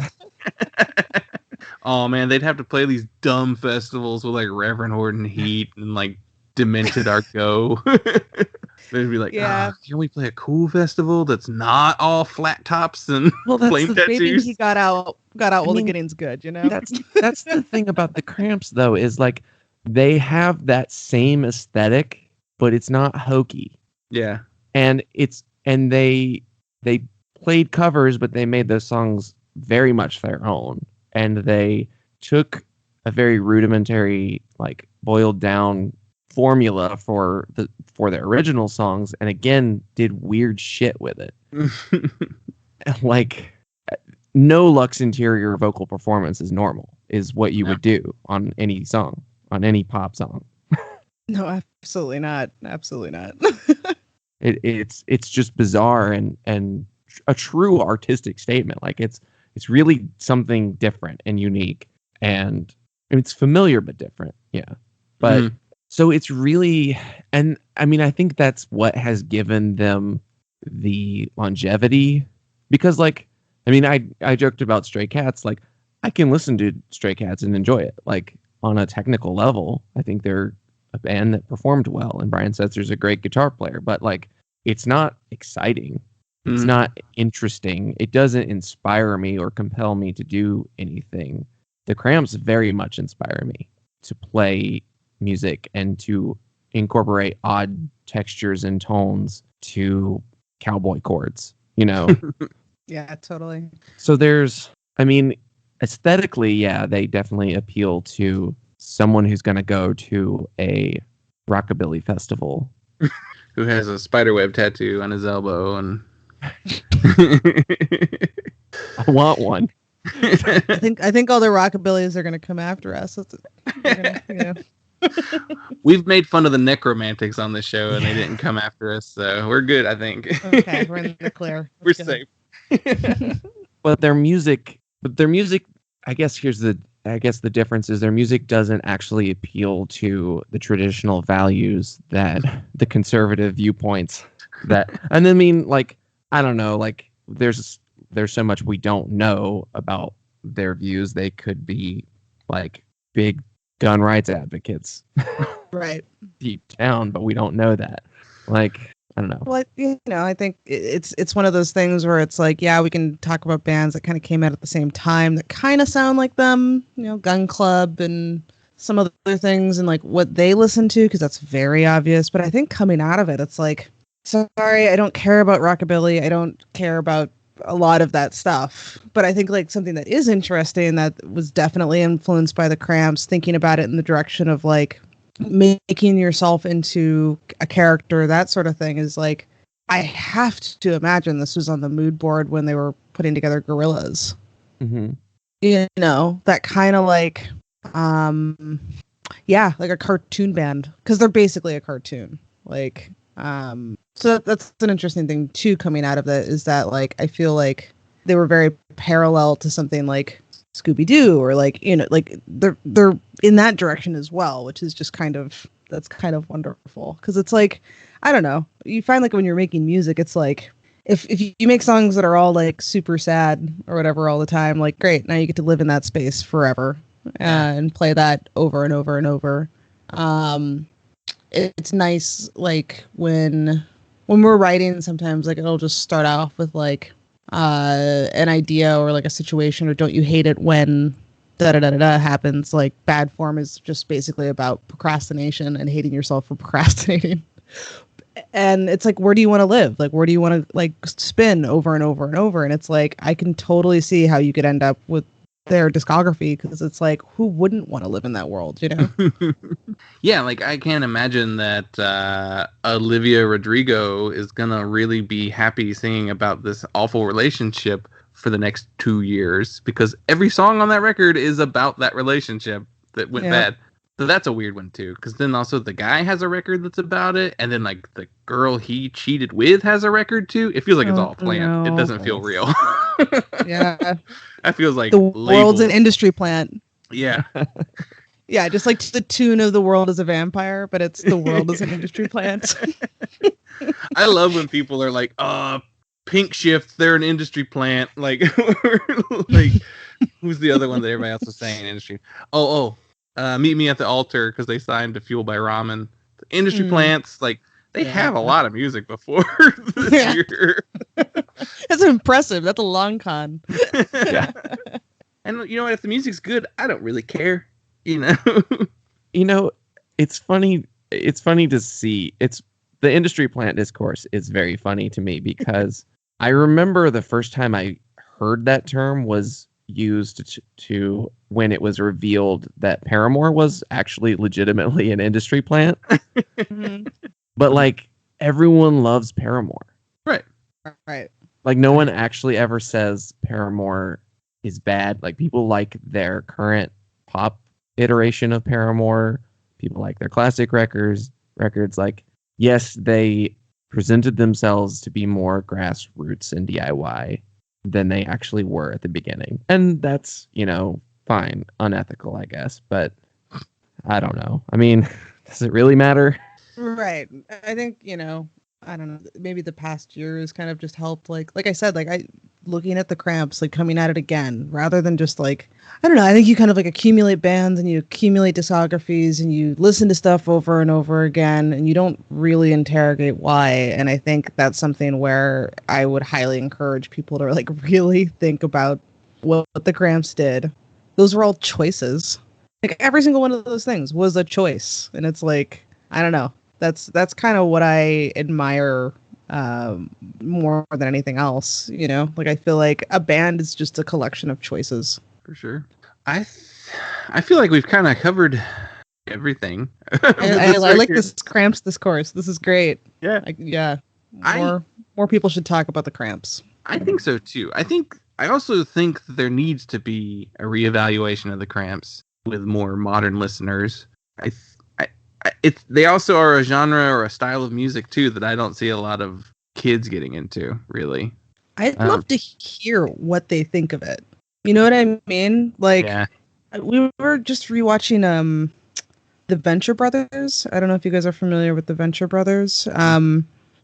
Oh man, they'd have to play these dumb festivals with like Reverend Horton Heat and like Demented Arco. They'd be like, can we play a cool festival that's not all flat tops and flame tattoos? Maybe he got out while the getting's good, you know? That's the thing about the Cramps though, is like they have that same aesthetic, but it's not hokey. Yeah. And they played covers, but they made those songs very much their own. And they took a very rudimentary, like boiled down formula for their original songs, and again did weird shit with it. Like no Lux Interior vocal performance is normal, is what you would do on any song, on any pop song. No, absolutely not. Absolutely not. It's just bizarre and a true artistic statement. Like it's really something different and unique, and it's familiar but different. Yeah. But so it's really, and I mean, I think that's what has given them the longevity, because like, I mean, I joked about Stray Cats. Like I can listen to Stray Cats and enjoy it. Like on a technical level, I think they're a band that performed well, and Brian Setzer's a great guitar player, but like it's not exciting. It's not interesting. It doesn't inspire me or compel me to do anything. The Cramps very much inspire me to play music and to incorporate odd textures and tones to cowboy chords, you know? Yeah, totally. So there's, I mean, aesthetically, yeah, they definitely appeal to someone who's going to go to a rockabilly festival. Who has a spiderweb tattoo on his elbow and I want one. I think all the rockabillys are gonna come after us. We've made fun of the necromantics on this show, and they didn't come after us, so we're good, I think. Okay, we're in the clear. We're That's safe. But their music, I guess the difference is their music doesn't actually appeal to the traditional values that the conservative viewpoints that, and I mean, like, I don't know, like there's so much we don't know about their views. They could be like big gun rights advocates, right? Deep down, but we don't know that. Like, I don't know. Well, I think it's one of those things where it's like, yeah, we can talk about bands that kind of came out at the same time that kind of sound like them, Gun Club and some other things, and like what they listen to, because that's very obvious. But I think coming out of it, it's like, sorry, I don't care about rockabilly. I don't care about a lot of that stuff. But I think like something that is interesting that was definitely influenced by the Cramps, thinking about it in the direction of like making yourself into a character, that sort of thing, is like, I have to imagine this was on the mood board when they were putting together Gorillaz. Mm-hmm. That kind of like, like a cartoon band, because they're basically a cartoon. Like, so that's an interesting thing too coming out of that, is that like I feel like they were very parallel to something like Scooby-Doo, or like like they're in that direction as well, which is just kind of wonderful, because it's like, I don't know, you find like when you're making music, it's like if you make songs that are all like super sad or whatever all the time, like great, now you get to live in that space forever and play that over and over and over. It's nice, like when we're writing, sometimes like it'll just start off with like an idea or like a situation, or don't you hate it when da-da-da-da-da happens. Like Bad Form is just basically about procrastination and hating yourself for procrastinating. And it's like, where do you want to live? Like, where do you want to like spin over and over and over? And it's like, I can totally see how you could end up with their discography, because it's like, who wouldn't want to live in that world, Yeah, like I can't imagine that Olivia Rodrigo is gonna really be happy singing about this awful relationship for the next 2 years, because every song on that record is about that relationship that went bad. So that's a weird one too, because then also the guy has a record that's about it, and then like the girl he cheated with has a record too. It feels like it's all planned. No. It doesn't feel real. Yeah. That feels like The world's an industry plant. Yeah. Yeah, just like to the tune of The World is a Vampire, but it's The World is an Industry Plant. I love when people are like, Pink Shift, they're an industry plant. Like, like who's the other one that everybody else was saying industry? Meet Me at the Altar, because they signed to Fueled by Ramen. The industry plants, like, they have a lot of music before this year. That's impressive. That's a long con. Yeah. And you know what? If the music's good, I don't really care. It's funny. It's funny to see. It's the industry plant discourse is very funny to me, because I remember the first time I heard that term was used to when it was revealed that Paramore was actually legitimately an industry plant. Mm-hmm. But like everyone loves Paramore. Right. Like no one actually ever says Paramore is bad. Like people like their current pop iteration of Paramore. People like their classic records. Like, yes, they presented themselves to be more grassroots and DIY than they actually were at the beginning. And that's, fine. Unethical, I guess. But I don't know. I mean, does it really matter? Right. I think, I don't know, maybe the past year has kind of just helped. Like I said, like looking at the Cramps, like coming at it again, rather than just like, I don't know. I think you kind of like accumulate bands and you accumulate discographies and you listen to stuff over and over again and you don't really interrogate why. And I think that's something where I would highly encourage people to like really think about what the Cramps did. Those were all choices. Like every single one of those things was a choice. And it's like, I don't know. That's kind of what I admire more than anything else, you know? Like I feel like a band is just a collection of choices. For sure. I feel like we've kind of covered everything. I like this Cramps discourse. This is great. Yeah. Yeah. More people should talk about the Cramps. I think so too. I also think that there needs to be a reevaluation of the Cramps with more modern listeners. They also are a genre or a style of music too that I don't see a lot of kids getting into, really. I'd love to hear what they think of it. You know what I mean? Like, we were just rewatching the Venture Brothers. I don't know if you guys are familiar with the Venture Brothers.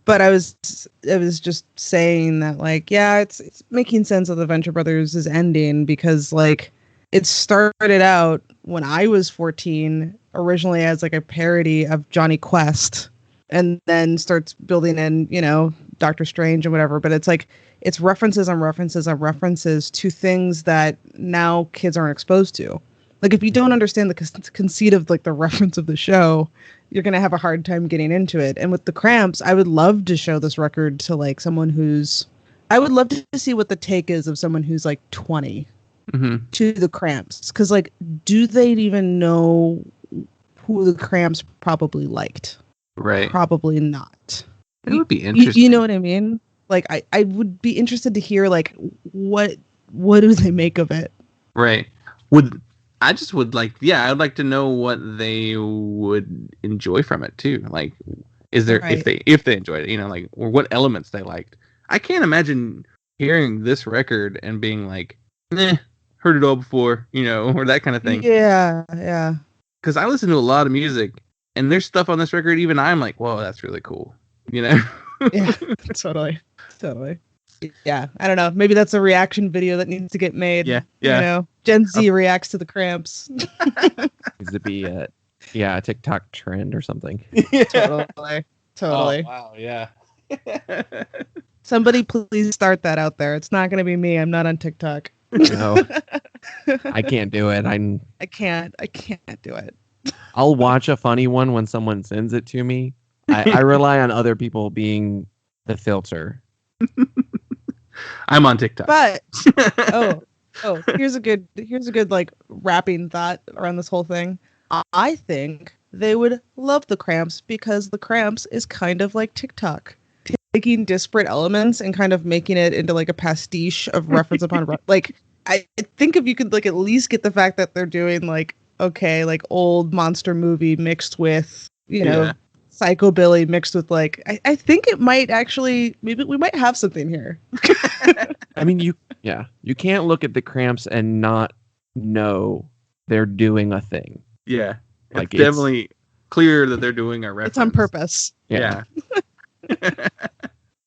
But I was just saying that, like, yeah, it's making sense that the Venture Brothers is ending because, like, it started out when I was 14, originally as like a parody of Johnny Quest, and then starts building in, you know, Doctor Strange and whatever. But it's like, it's references on references on references to things that now kids aren't exposed to. Like, if you don't understand the conceit of like the reference of the show, you're going to have a hard time getting into it. And with the Cramps, I would love to show this record to like someone I would love to see what the take is of someone who's like 20 to the Cramps. Cause like, do they even know who the Cramps probably liked? Right. Probably not. It would be interesting. You know what I mean? Like, I would be interested to hear like, what do they make of it? Right. I would like to know what they would enjoy from it too. Like, is there, if they enjoyed it, you know, like, or what elements they liked. I can't imagine hearing this record and being like, heard it all before, you know, or that kind of thing. Yeah, yeah. Because I listen to a lot of music, and there's stuff on this record, even I'm like, whoa, that's really cool, you know? Yeah, totally. Yeah, I don't know. Maybe that's a reaction video that needs to get made. Yeah. You know, Gen Z reacts to the Cramps. Needs to be a TikTok trend or something. Totally. Oh, wow, yeah. Somebody please start that out there. It's not going to be me. I'm not on TikTok. No, I can't do it. I can't do it. I'll watch a funny one when someone sends it to me. I rely on other people being the filter. I'm on TikTok. But here's a good like wrapping thought around this whole thing. I think they would love the Cramps because the Cramps is kind of like TikTok, taking disparate elements and kind of making it into like a pastiche of reference upon like, I think if you could like at least get the fact that they're doing like, okay, like old monster movie mixed with, you know, psychobilly mixed with like, I think it might actually, maybe we might have something here. I mean, you can't look at the Cramps and not know they're doing a thing. Yeah. Like, it's definitely clear that they're doing a reference. It's on purpose. Yeah.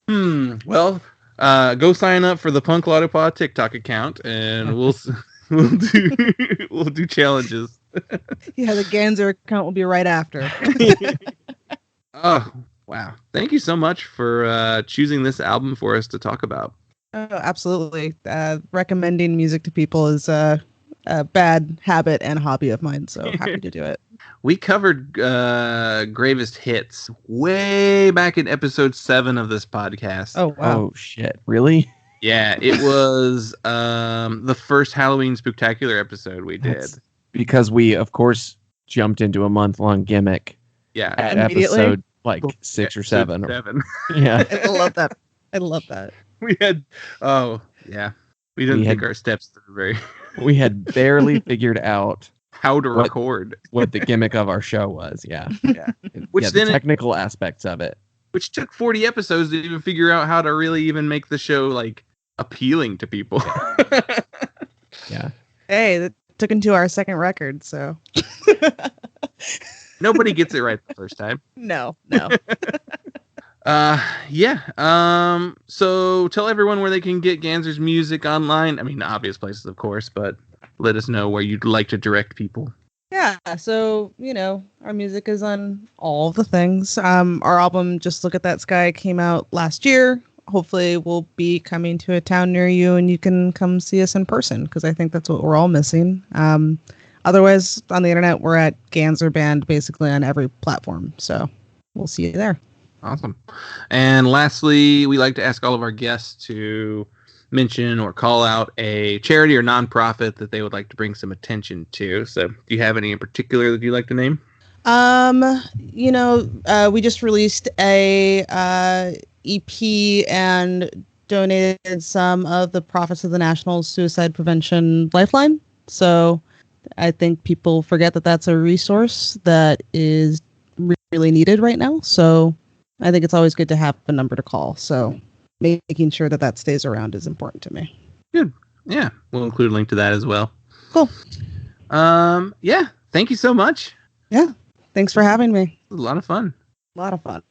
Well, go sign up for the Punk Lottopod TikTok account, and we'll do challenges. Yeah, the Ganser account will be right after. Oh, wow. Thank you so much for choosing this album for us to talk about. Oh, absolutely. Recommending music to people is a bad habit and hobby of mine, so happy to do it. We covered Gravest Hits way back in episode 7 of this podcast. Oh, wow. Oh, shit. Really? Yeah, it was the first Halloween Spooktacular episode we did. That's because we, of course, jumped into a month-long gimmick. Yeah. At episode, like, 6 or 7. 7. Yeah. I love that. I love that. We had... Oh, yeah. We didn't think our steps through very... We had barely figured out how to record what the gimmick of our show was. Yeah. Which the technical aspects of it. Which took 40 episodes to even figure out how to really even make the show like appealing to people. Yeah. Hey, that took into our second record, so nobody gets it right the first time. No. Yeah. So tell everyone where they can get Ganser's music online. I mean, obvious places, of course, but let us know where you'd like to direct people. Yeah, so, our music is on all the things. Our album, Just Look at That Sky, came out last year. Hopefully we'll be coming to a town near you and you can come see us in person, because I think that's what we're all missing. Otherwise, on the internet, we're at Ganser Band basically on every platform. So we'll see you there. Awesome. And lastly, we like to ask all of our guests to mention or call out a charity or nonprofit that they would like to bring some attention to. So do you have any in particular that you'd like to name? We just released a EP and donated some of the profits of the National Suicide Prevention Lifeline. So I think people forget that that's a resource that is really needed right now. So I think it's always good to have a number to call. So making sure that stays around is important to me. Good. Yeah. We'll include a link to that as well. Cool. Yeah. Thank you so much. Yeah. Thanks for having me. It was a lot of fun. A lot of fun.